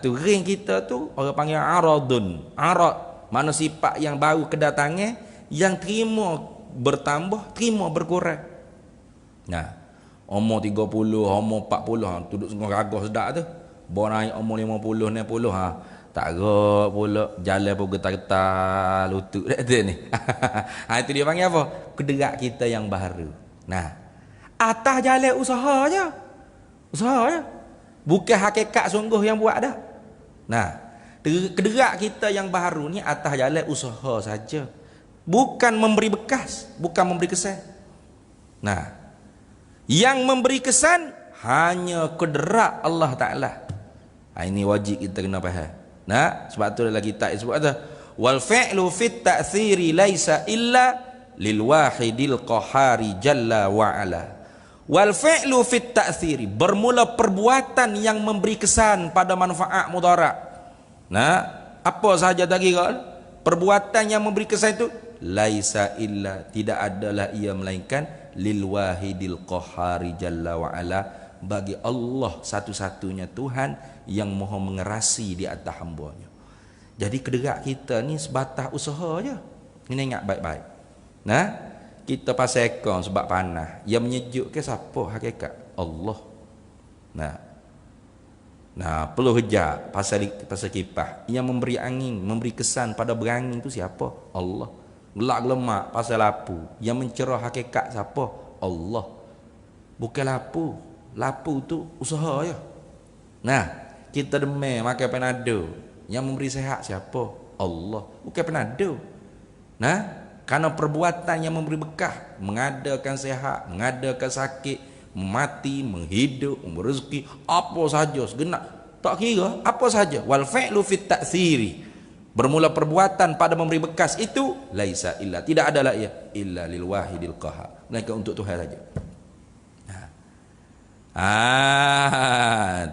tu ring kita tu orang panggil aradun. Arad mana sifat yang baru kedatangan, yang terima bertambah, terima berkurang. Nah, umur 30, umur 40 duduk sengah gagah sedap tu. Baru naik umur 50, 60 tak gerak pula, jalan pun getar-getar lutut dia ni. Itu dia panggil apa? Kederak kita yang baru. Nah, atas jalan usaha je. Usaha je. Bukan hakikat sungguh yang buat dah. Nah, kederak kita yang baru ni atas jalan usaha saja. Bukan memberi bekas, bukan memberi kesan. Nah, yang memberi kesan hanya kederak Allah Taala. Ini wajib kita kena faham. Nah, sebab tu dalam kitab sebut ada wal fi'lu fit ta'thiri laisa illa lil wahidil qahari jalla wa ala. Wal fi'lu fit ta'thiri, bermula perbuatan yang memberi kesan pada manfaat mudarat. Nah, apa sahaja tadi kan? Perbuatan yang memberi kesan itu laisa illa, tidak adalah ia melainkan lil wahidil qahari jalla wa ala, bagi Allah satu-satunya Tuhan yang maha mengerasi di atas hamba-Nya. Jadi kederak kita ni sebatas usaha je. Ini ingat baik-baik. Nah, kita pasal ekor sebab panas. Yang menyejukkan siapa hakikat? Allah. Nah, perlu hejak pasal kipas. Yang memberi angin, memberi kesan pada berangin tu siapa? Allah. Gelak lemak pasal lapu. Yang mencerah hakikat siapa? Allah. Bukan lapu. Lapu tu usaha je. Nah, kita demam makan panado. Yang memberi sehat siapa? Allah. Bukan panado. Nah, karena perbuatan yang memberi bekah, mengadakan sehat, mengadakan sakit, mati, menghidup, memberi rezeki, apa saja segenap, tak kira apa saja. Wal fi'lu fit ta'thiri, bermula perbuatan pada memberi bekas itu laisa illa, tidak adalah ia illa lil wahidil qahar, melainkan untuk Tuhan saja.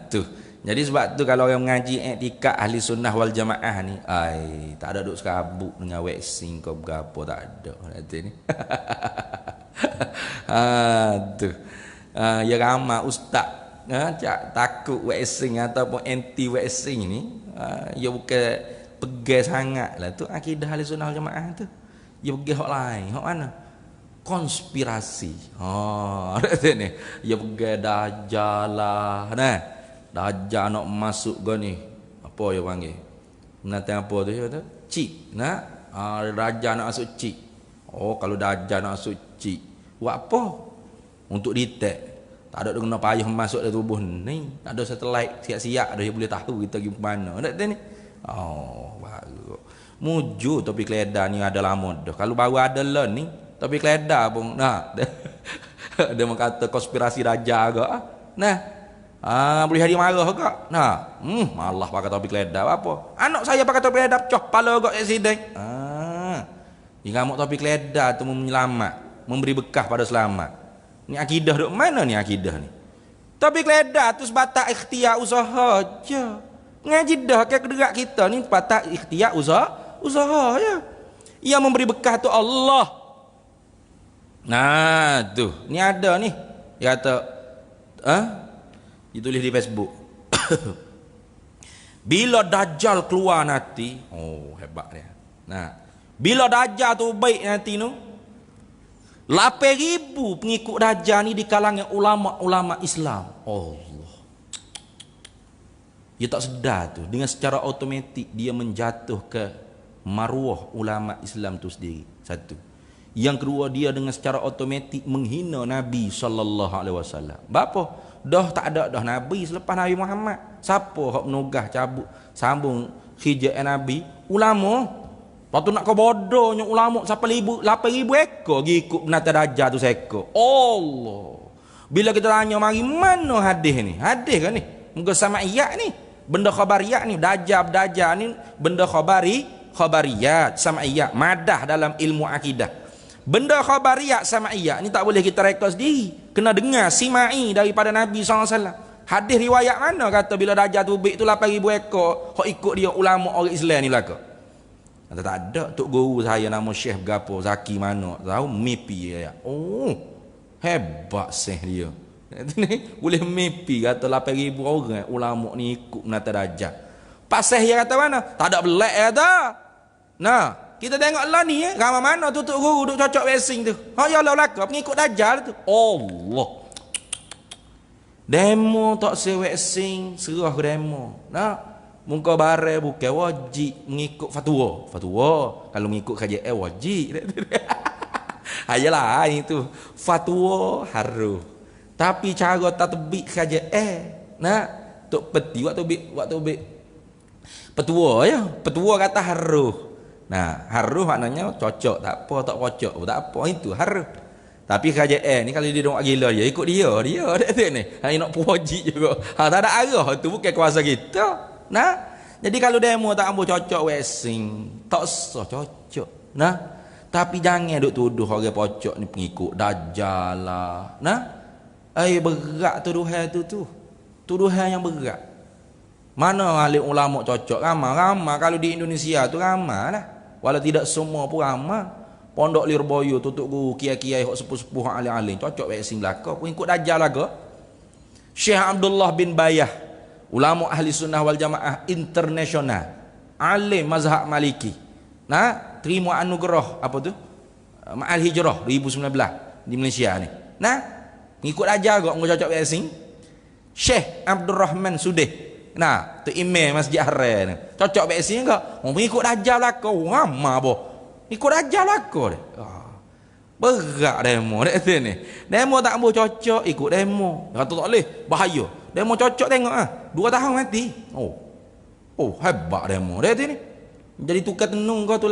Tuh. Jadi sebab tu kalau orang mengaji etika ahli sunnah wal jamaah ni, tak ada duk serabut dengan waxing kau berapa, tak ada nanti ni. Tuh. Ya ramai ustaz takut waxing ataupun anti waxing ni, ya bukan pegang sangat lah tu akidah ahli sunnah wal jamaah tu. Ya pegang hak lain, hak mana? Konspirasi. Ni. Ya pegang dajjal lah, nah. Dajjal nak masuk ke ni, apa dia panggil, binatang apa tu dia kata, cik, nak Dajjal nak masuk cik. Kalau Dajjal nak masuk cik, buat apa? Untuk detect. Tak ada kena payah masuk dalam tubuh ni, tak ada satelit siap-siap dah, dia boleh tahu kita pergi mana. Tak ni. Baru muju topi keledar ni ada lama dah. Kalau baru ada lah ni topi keledar pun nah. Dia mengata konspirasi Dajjal ke. Nah, boleh hari marah ke? Nah, malah pakai topi keledar apa? Anak saya pakai topi keledar, coh pala ke accident. Dia ngamuk topi keledar tu menyelamat, memberi bekah pada selamat. Ni akidah duk mana ni akidah ni? Topi keledar tu sebatas ikhtiar usaha je. Ngaji dah ke gerak kita ni sebatas ikhtiar usaha je. Yang memberi bekah tu Allah. Nah, tu. Ni ada ni. Dia kata, ditulis di Facebook. Bila Dajjal keluar nanti, hebat dia. Nah, bila Dajjal tu baik nanti tu, 8,000 pengikut Dajjal ni di kalangan ulama-ulama Islam. Allah. Dia tak sedar tu, dengan secara automatik dia menjatuh ke maruah ulama Islam tu sendiri. Satu. Yang kedua, dia dengan secara automatik menghina Nabi sallallahu alaihi wasallam. Bapa? Dah tak ada dah Nabi selepas Nabi Muhammad. Siapa hak menugah cabut sambung hijab Nabi? Ulama. Lepas tu nak kau bodohnya ulama sampai 8,000 ekor ikut binatang Dajjal tu seekor. Allah. Bila kita tanya mari mana hadis ni? Hadis kan ni? Muka sama'iyat ni. Benda khabariyat ni. Dajjal ni benda khabariyat sama'iyat. Madah dalam ilmu akidah. Benda khabariyat sama'iyat ni tak boleh kita reka sendiri. Kena dengar simai daripada Nabi SAW. Hadis riwayat mana kata bila Dajjal tu baik tu 8,000 ekor hak ikut dia ulama orang Islam ni lah ke? Tak ada. Tok guru saya nama Syekh berapa, Zaki mana, tahu mimpi dia. Hebat seh dia. Ni boleh mimpi kata 8,000 orang ulama ni ikut binatang Dajjal. Pasal dia kata mana? Tak ada belak kata. Nah, kita tengok lah ni ramai mana tu tok guru duk cocok racing tu. Ya Allah belaka pengikut Dajjal tu. Allah. Demo tak racing, serah demo. Nah, muka bare bukan wajib mengikut fatwa. Kalau mengikut kajian wajib. Hayalah itu fatwa harus. Tapi cara tatbik kajian nah tok peti waktu bik petua ya. Petua kata harus. Nah, harus maknanya cocok, tak apa tak cocok, tak apa itu harus. Tapi kajian ni kalau dia dong gila ya ikut dia tak ni. Nak wajib juga. Tak ada arah tu bukan kuasa kita. Nah, jadi kalau demo tak ambil cocok waxing, tak sah cocok. Nah, tapi jangan duk tuduh orang pocok ni pengikut Dajjal lah. Nah, berat tuduhan tu. Tuduhan yang berat. Mana alim ulama cocok ramai kalau di Indonesia tu ramai lah. Walau tidak semua pun ramai. Pondok Lirboyo tutup guru kiai-kiai hok sepuh-sepuh alim-alim cocok waxing belaka pengikut Dajjal lah ke? Syekh Abdullah bin Bayah, ulama ahli sunnah wal jamaah internasional, alim mazhab maliki. Nah, terima anugerah apa tu? Ma'al Hijrah 2019 di Malaysia ni. Nah, ngikut aja kok cocok waxing. Syekh Abdul Rahman Sudeh. Nah, tu imam Masjid Haram ni. Cocok waxing enggak? Ngikut aja lah kau ramah boh. Ikut aja lah kau deh. Berat demo dek ni. Demo tak ambil cocok ikut demo. Kata tak boleh, bahaya. Demo cocok tengok 2 tahun mati. Hebat demo dek ni. Jadi tukar tenung kau tu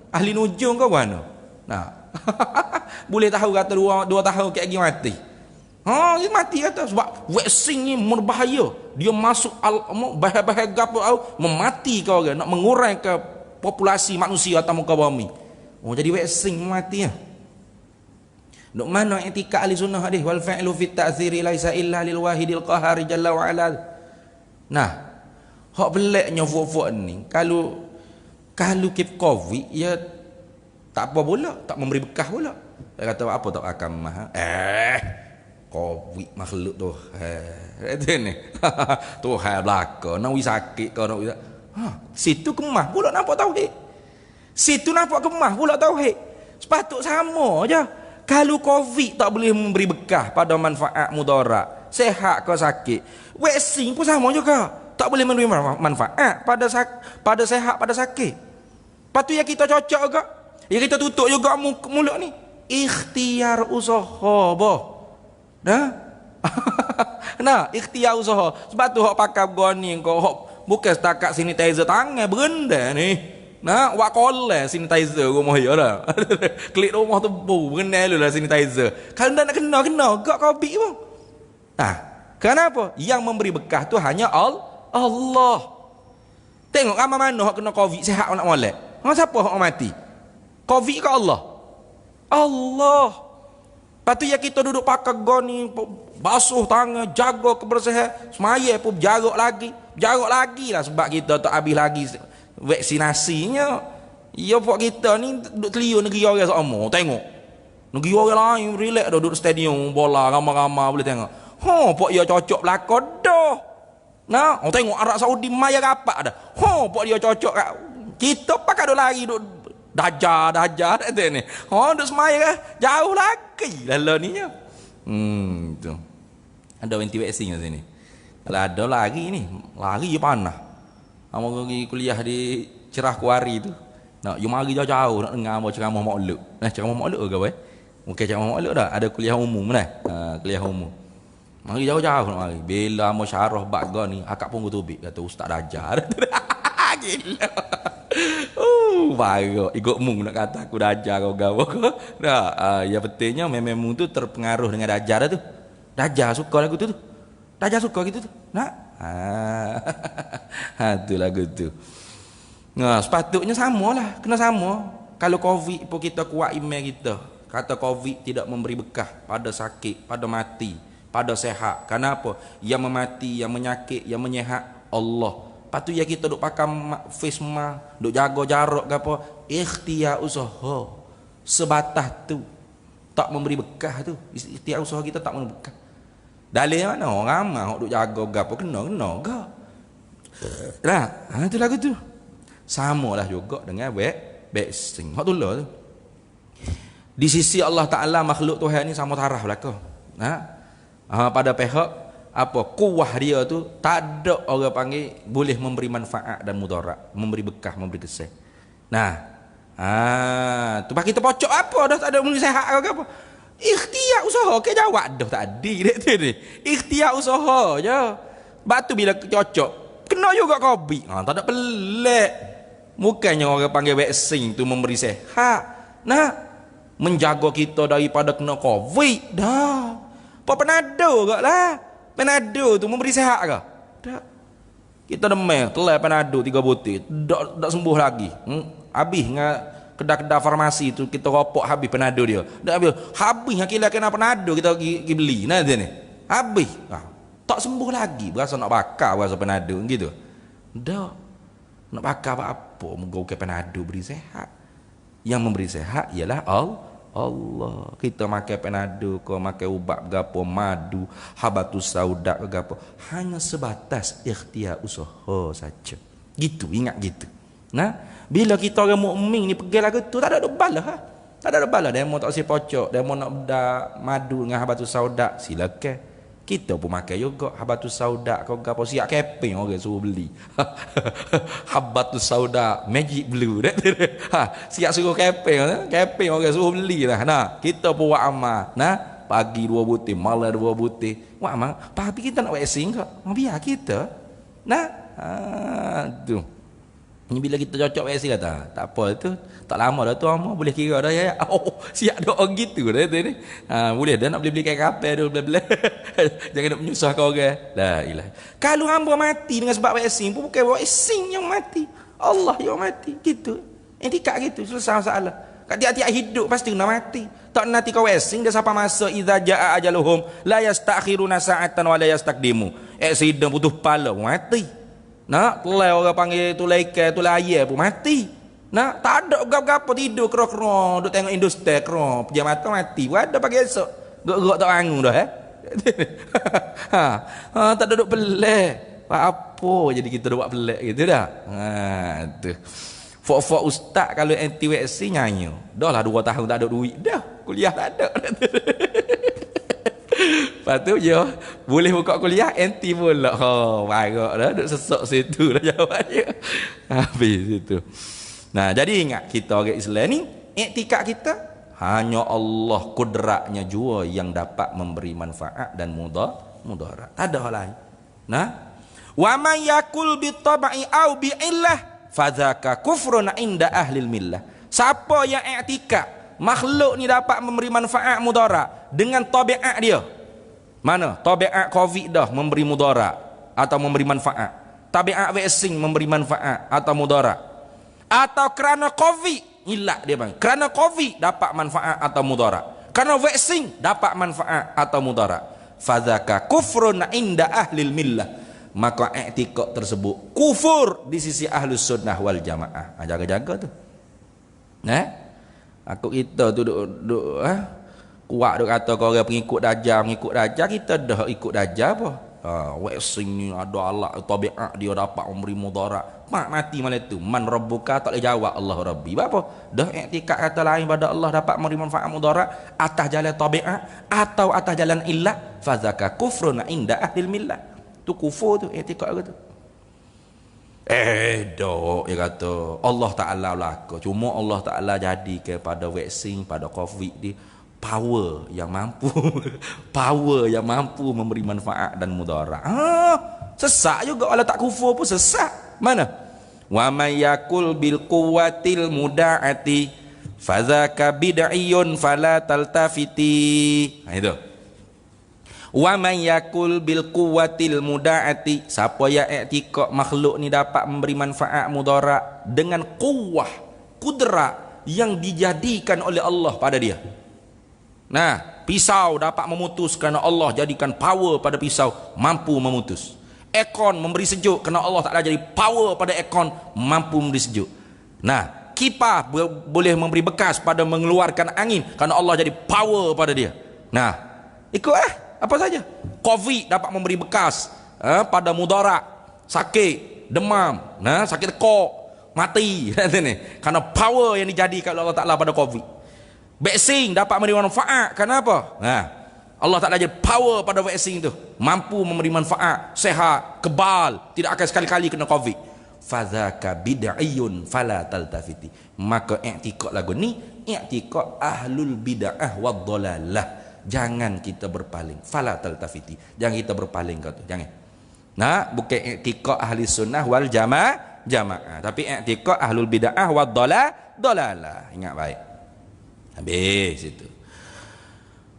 ahli nujum kau mana? Nah. Boleh tahu kata 2 tahun kayak gini mati. Dia mati kata sebab waxing ni berbahaya. Dia masuk bahaya-bahaya gapo memati kau orang, nak mengurai ke populasi manusia atas muka bumi. Jadi waxing mati ya. Duk mana i'tikad ahli sunnah hadis wal fa'lu fit ta'thiri laisa illa lil wahidil qahar jalla wa ala. Nah, hak peliknya fuk-fuk ni kalau kip covid ya tak apa pula, tak memberi bekah pula. Dia kata apa tak akan mah. Covid makhluk tu. Itu ni. Tuhan belaka, nak sakit kau nak. Situ kemah pula nampak tauhid. Situ nampak kemah pula tauhid. Sepatut sama aja. Kalau covid tak boleh memberi bekah pada manfaat mudarat, sehat ke sakit. Vaksin pun sama juga. Tak boleh memberi manfaat pada sehat pada sakit. Patut ya kita cocok juga. Ya kita tutup juga mulut ni. Ikhtiar usaha boh. Nah. Nah, ikhtiar usaha. Sebab tu hok pakai goni kau hok bukan setakat sanitizer tangan berenda ni. Nah, wak koleh sanitizer rumah ya dah. Klik rumah tu berenda lu lah sanitizer. Kalau ndak nak kena gak covid pun. Nah, kenapa? Yang memberi bekah tu hanya Allah. Tengok ramai mana hok kena covid sihat nak molek. Siapa hok mati? Covid ke Allah? Allah. Lepas tu ya kita duduk pakai goni basuh tangan, jaga kebersihan, semaya pun jarak lagi lah sebab kita tak habis lagi vaksinasinya. Ya buat kita ni duduk teliu negeri orang sama. Tengok. Negeri orang lain relax dah duduk stadium bola ramai-ramai boleh tengok. Pok dia cocok belakang dah. Nah, tengok Arab Saudi maya rapat dah. Pok dia cocok kat kita pakai duk lari duk dajar tu ni. Duk semaya jauh lagi lalu ni ya. Tu. Ada anti vaksin kat sini. Kalau ada lari ni, lari je panah. Amo pergi kuliah di Cerah Kuari tu. Nak you mari jauh-jauh nak dengar apa ceramah maulud. Ceramah maulud ke apa? Mungkin ceramah maulud dah. Ada kuliah umum dah. Kuliah umum. Mari jauh-jauh nak mari. Bila amo syarah baga ni, akak pun gutubik kata ustaz dajar. Gila. Bagus. Ikut mung nak kata aku dajar kau gawo. Dah, ya pentingnya memang mung tu terpengaruh dengan dajar tu. Dajar suka lagu tu. Dajar suka gitu tu. Nak? Tu lagu tu. Nah, sepatutnya samalah, kena sama. Kalau covid pun kita kuat iman kita. Kata covid tidak memberi bekah pada sakit, pada mati, pada sehat. Kenapa? Yang memati, yang menyakit, yang menyehat Allah. Patu ya kita duk pakai face mask, duk jaga jarak ke apa, ikhtiar usaha. Sebatas tu tak memberi bekah tu. Ikhtiar usaha kita tak memberi bekah. Dalil mana orang ramai duk jaga gapo kena gak. Dah, tu lagu tu. Samalah juga dengan vaksin. Hak tulah tu. Di sisi Allah Taala makhluk Tuhan ni sama taraf belaka. Pada pihak apa kuah dia tu tak ada orang panggil boleh memberi manfaat dan mudarat, memberi bekah, memberi kesan. Tu bagi kita pocok apa dah tak ada muni sihat ke apa. Ikhtiar usaha ke jawab dah tadi ni. Ikhtiar usaha je. Batu bila cocok kena juga covid. Tak ada pelik. Bukannya orang panggil vaksin tu memberi sihat. Menjaga kita daripada kena covid dah. Apa Panado gaklah. Panado tu memberi sihat ke? Tak. Kita demam, telai Panado 3 butir. Tak sembuh lagi. Habis dengan kedai-kedai farmasi tu kita ropok habis Panado dia. Dah habis kira kena Panado kita pergi beli. Nah dia ni. Habis. Tak sembuh lagi. Berasa nak bakar berasa Panado gitu. Dah. Nak bakar apa-apa moga ke Panado beri sihat. Yang memberi sihat ialah Allah. Kita makan Panado ke makan ubat gapo madu, habatus sauda ke gapo. Hanya sebatas ikhtiar usaha saja. Gitu, ingat gitu. Bila kita orang mukmin ni pergi lagu tu tak ada balah. Tak ada balah. Demo tak si pocok, demo nak beda madu dengan habatus sauda, silakan. Kita pun makan juga habatus sauda kau gapo siap keping orang suruh beli. Habatus sauda magic blue dah. Siap suruh keping orang suruh beli lah. Kita pun buat amal. Pagi 2 butir, malam 2 butir. Buat amal. Tapi kita nak vaksin ke? Biar kita. Tu. Ni bila kita cocok vaksin kata, tak apa tu, tak lama dah tu amal boleh kira dah ya. Siap doa gitu dah tu ni. Boleh dah nak beli kain kapal tu bla-bla. Jangan nak menyusahkan orang. La ilaha. Kalau hamba mati dengan sebab vaksin pun bukan vaksin yang mati. Allah yang mati gitu. Etika gitu selesai masalah. Kat tiap-tiap hidup pasti kena mati. Tak nanti kau esing dia siapa masa idza jaa ajaluhum la yastakhiruna sa'atan wa la yastaqdimu. Accident putus kepala pun mati. Nak, tulai orang panggil tulai ikan, tulai ayam pun mati. Nak, tak ada apa-apa tidur kero-kero, duk tengok industri kero, pejam mata mati. Ada pagi esok. Gerak tak bangun dah tak ada duk pelik. Apa jadi kita buat pelik gitu dah. Tu. Fok-fok ustaz kalau anti-vaccine nyanyi. Dah lah 2 tahun tak ada duit dah. Kuliah tak ada. Lepas tu je boleh buka kuliah anti pula. Marah dah duk sesok situ dah jawapannya. Habis situ. Nah, jadi ingat kita orang Islam ni iktikad kita hanya Allah kudratnya jua yang dapat memberi manfaat dan mudarat. Tak ada hal lain. Nah, wa may yakul bi tabai au bi illah fadzaka kufrun inda ahlil millah. Siapa yang i'tikad makhluk ni dapat memberi manfaat mudarat dengan tabiat dia. Mana? Tabiat Covid dah memberi mudarat atau memberi manfaat. Tabiat vaksin memberi manfaat atau mudarat. Atau kerana Covid ilak dia bang. Kerana Covid dapat manfaat atau mudarat. Kerana vaksin dapat manfaat atau mudarat. Fadzaka kufrun inda ahlil millah. Maka i'tikad tersebut kufur di sisi ahlus sunnah wal jamaah. Jaga-jaga tu. Aku kita tu duk kuat duk kata kau orang pengikut dajjal, kita dah ikut dajjal apa? Vaksin ni ada Allah tabiat dia dapat memberi mudarat. Mak mati malam tu. Man rabbuka tak boleh jawab Allah rabbi. Apa? Dah i'tikad kata lain pada Allah dapat memberi manfaat mudarat atas jalan tabiat atau atas jalan illah. Fadzaka kufrun inda ahlil millah. Tu kufur tu i'tikad tu. Dok dia kata Allah Taala belaka. Cuma Allah Taala jadi kepada vaksin pada Covid ni power yang mampu power yang mampu memberi manfaat dan mudarat. Sesak juga kalau tak kufur pun sesak. Mana? Wa may yakul bil quwwatil mudaati fadzaka bid'iyun fala taltafiti. Itu. Wa may yakul bil quwwatil mudaati, siapa yang i'tikad makhluk ni dapat memberi manfaat mudarat dengan kuwah kudrat yang dijadikan oleh Allah pada dia. Nah, pisau dapat memutus kerana Allah jadikan power pada pisau mampu memutus. Aircon memberi sejuk kerana Allah Taala jadi power pada aircon mampu memberi sejuk. Nah, kipas boleh memberi bekas pada mengeluarkan angin kerana Allah jadi power pada dia. Nah, ikut apa saja. Covid dapat memberi bekas pada mudarat, sakit, demam, sakit kok, mati kerana power yang dijadikan oleh Allah Taala pada Covid. Vaksin dapat memberi manfaat kenapa? Allah Taala jadi power pada vaksin itu, mampu memberi manfaat, sehat, kebal, tidak akan sekali-kali kena Covid. Fadzaka bid'iyun fala taltafiti. Maka i'tikad lagu ni i'tikad ahlul bid'ah wad dhalalah. Jangan kita berpaling. Fala taltafiti. Jangan kita berpaling kau tu. Jangan. Nah, bukan i'tikad ahli sunnah wal jamaah, tapi i'tikad ahlul bid'ah wad dhalalah. Ingat baik. Habis itu.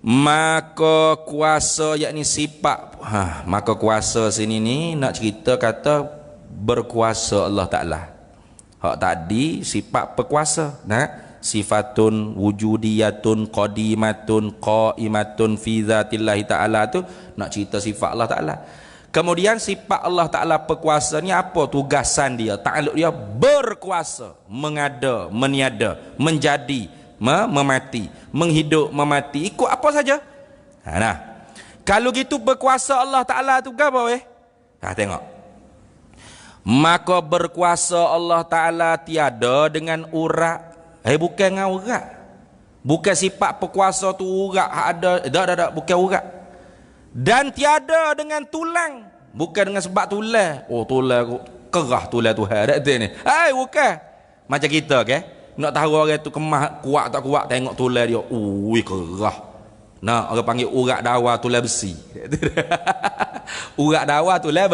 Maka kuasa yakni sifat maka kuasa sini ni nak cerita kata berkuasa Allah Taala. Hak tadi sifat berkuasa, sifatun wujudiyatun qadimatun qaimatun fi zatillahi ta'ala tu nak cerita sifat Allah Ta'ala. Kemudian sifat Allah Ta'ala berkuasa ni apa tugasan dia, ta'aluk dia berkuasa, mengada, meniada, menjadi, memati, menghidup, memati, ikut apa saja. Nah, kalau gitu berkuasa Allah Ta'ala tu apa weh? Tengok. Maka berkuasa Allah Ta'ala tiada dengan urat. Bukan dengan urat. Bukan sifat berkuasa tu urat ada, tak, bukan urat. Dan tiada dengan tulang. Bukan dengan sebab tulang. Oh, tulang kerah tulang Tuhan. Tak ni. Bukan. Macam kita ke? Nak tahu orang tu kemah kuat tak kuat, tengok tulang dia. Ui, kerah. Nah, orang panggil urat dawa tulang besi. Urat dawa tulang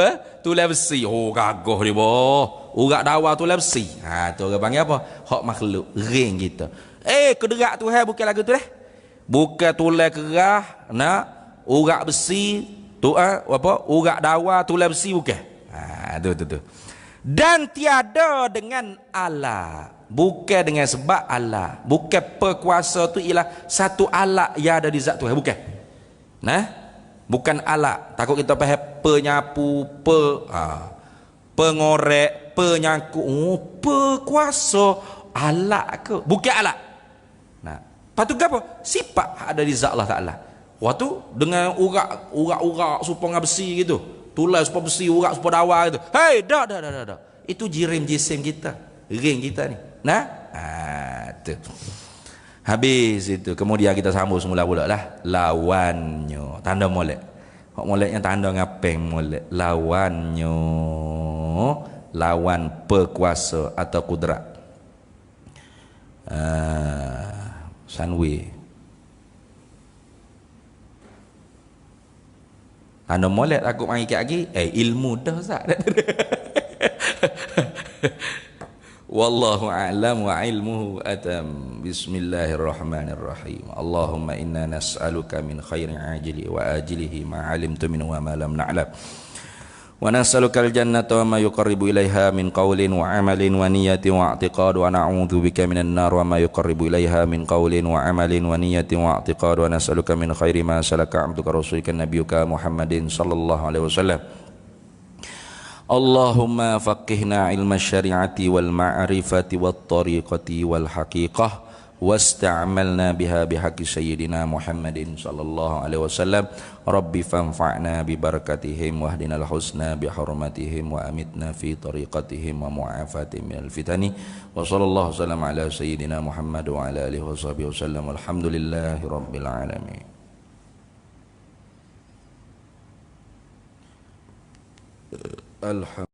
besi. Oh, gagah dia boh. Urat dawa tulang besi. Tu orang panggil apa? Hak makhluk ring kita. Kederak Tuhan bukan lagu tu dah. Bukan tulang kerah, urat besi, tu apa? Urat dawa tulang besi bukan. Tu. Dan tiada dengan Allah, bukan dengan sebab Allah, bukan perkuasa tu ialah satu alat yang ada di zat Tuhan, bukan. Nah, bukan alat. Takut kita faham penyapu, pengorek, penyangkut. Oh, perkuasa alat ke? Bukan alat. Nah, patut apa? Sifat ada di zat Allah Taala. Waktu dengan urak supaya besi gitu. Tulas supaya besi, urak supaya dawa gitu. Hei, dah. Itu jisim kita. Ring kita ni. Nah, tu. Habis itu, kemudian kita sambung semula pula lah. Lawannya, tanda molek. Hak moleknya tanda ngapeng molek. Lawannya, lawan perkuasa atau kudrat. Sanwi. Tanda molek aku mari lagi. Ilmu dah Ustaz. Wallahu a'lam wa ilmuhu atam. Bismillahirrahmanirrahim. Allahumma inna nas'aluka min khairin ajili wa ajilihi ma 'alimtu minhu wa ma lam na'lam. Wa nas'aluka al-jannata wa ma yuqarribu ilaiha min qawlin wa 'amalin wa niyyatin wa i'tiqad wa na'udzu bika minan nar wa ma yuqarribu ilaiha min qawlin wa 'amalin wa niyyatin wa i'tiqad wa nas'aluka min khairi ma salaka 'abduka rasulika nabiyyuka Muhammadin sallallahu alaihi wasallam. Allahumma faqihna ilma syari'ati wal ma'rifati wat tariqati wal haqiqah wasta'malna biha bihaqqi sayyidina Muhammadin sallallahu alaihi wasallam. Rabbi fanfa'na bi barakatihim wahdinal husna bi hurmatihim wa amitna fi tariqatihim wa mu'afatihim minal fitani wa sallallahu wasallam ala sayyidina Muhammad wa ala alihi washabihi wasallam. Alhamdulillahi rabbil alamin. Alhamdulillah.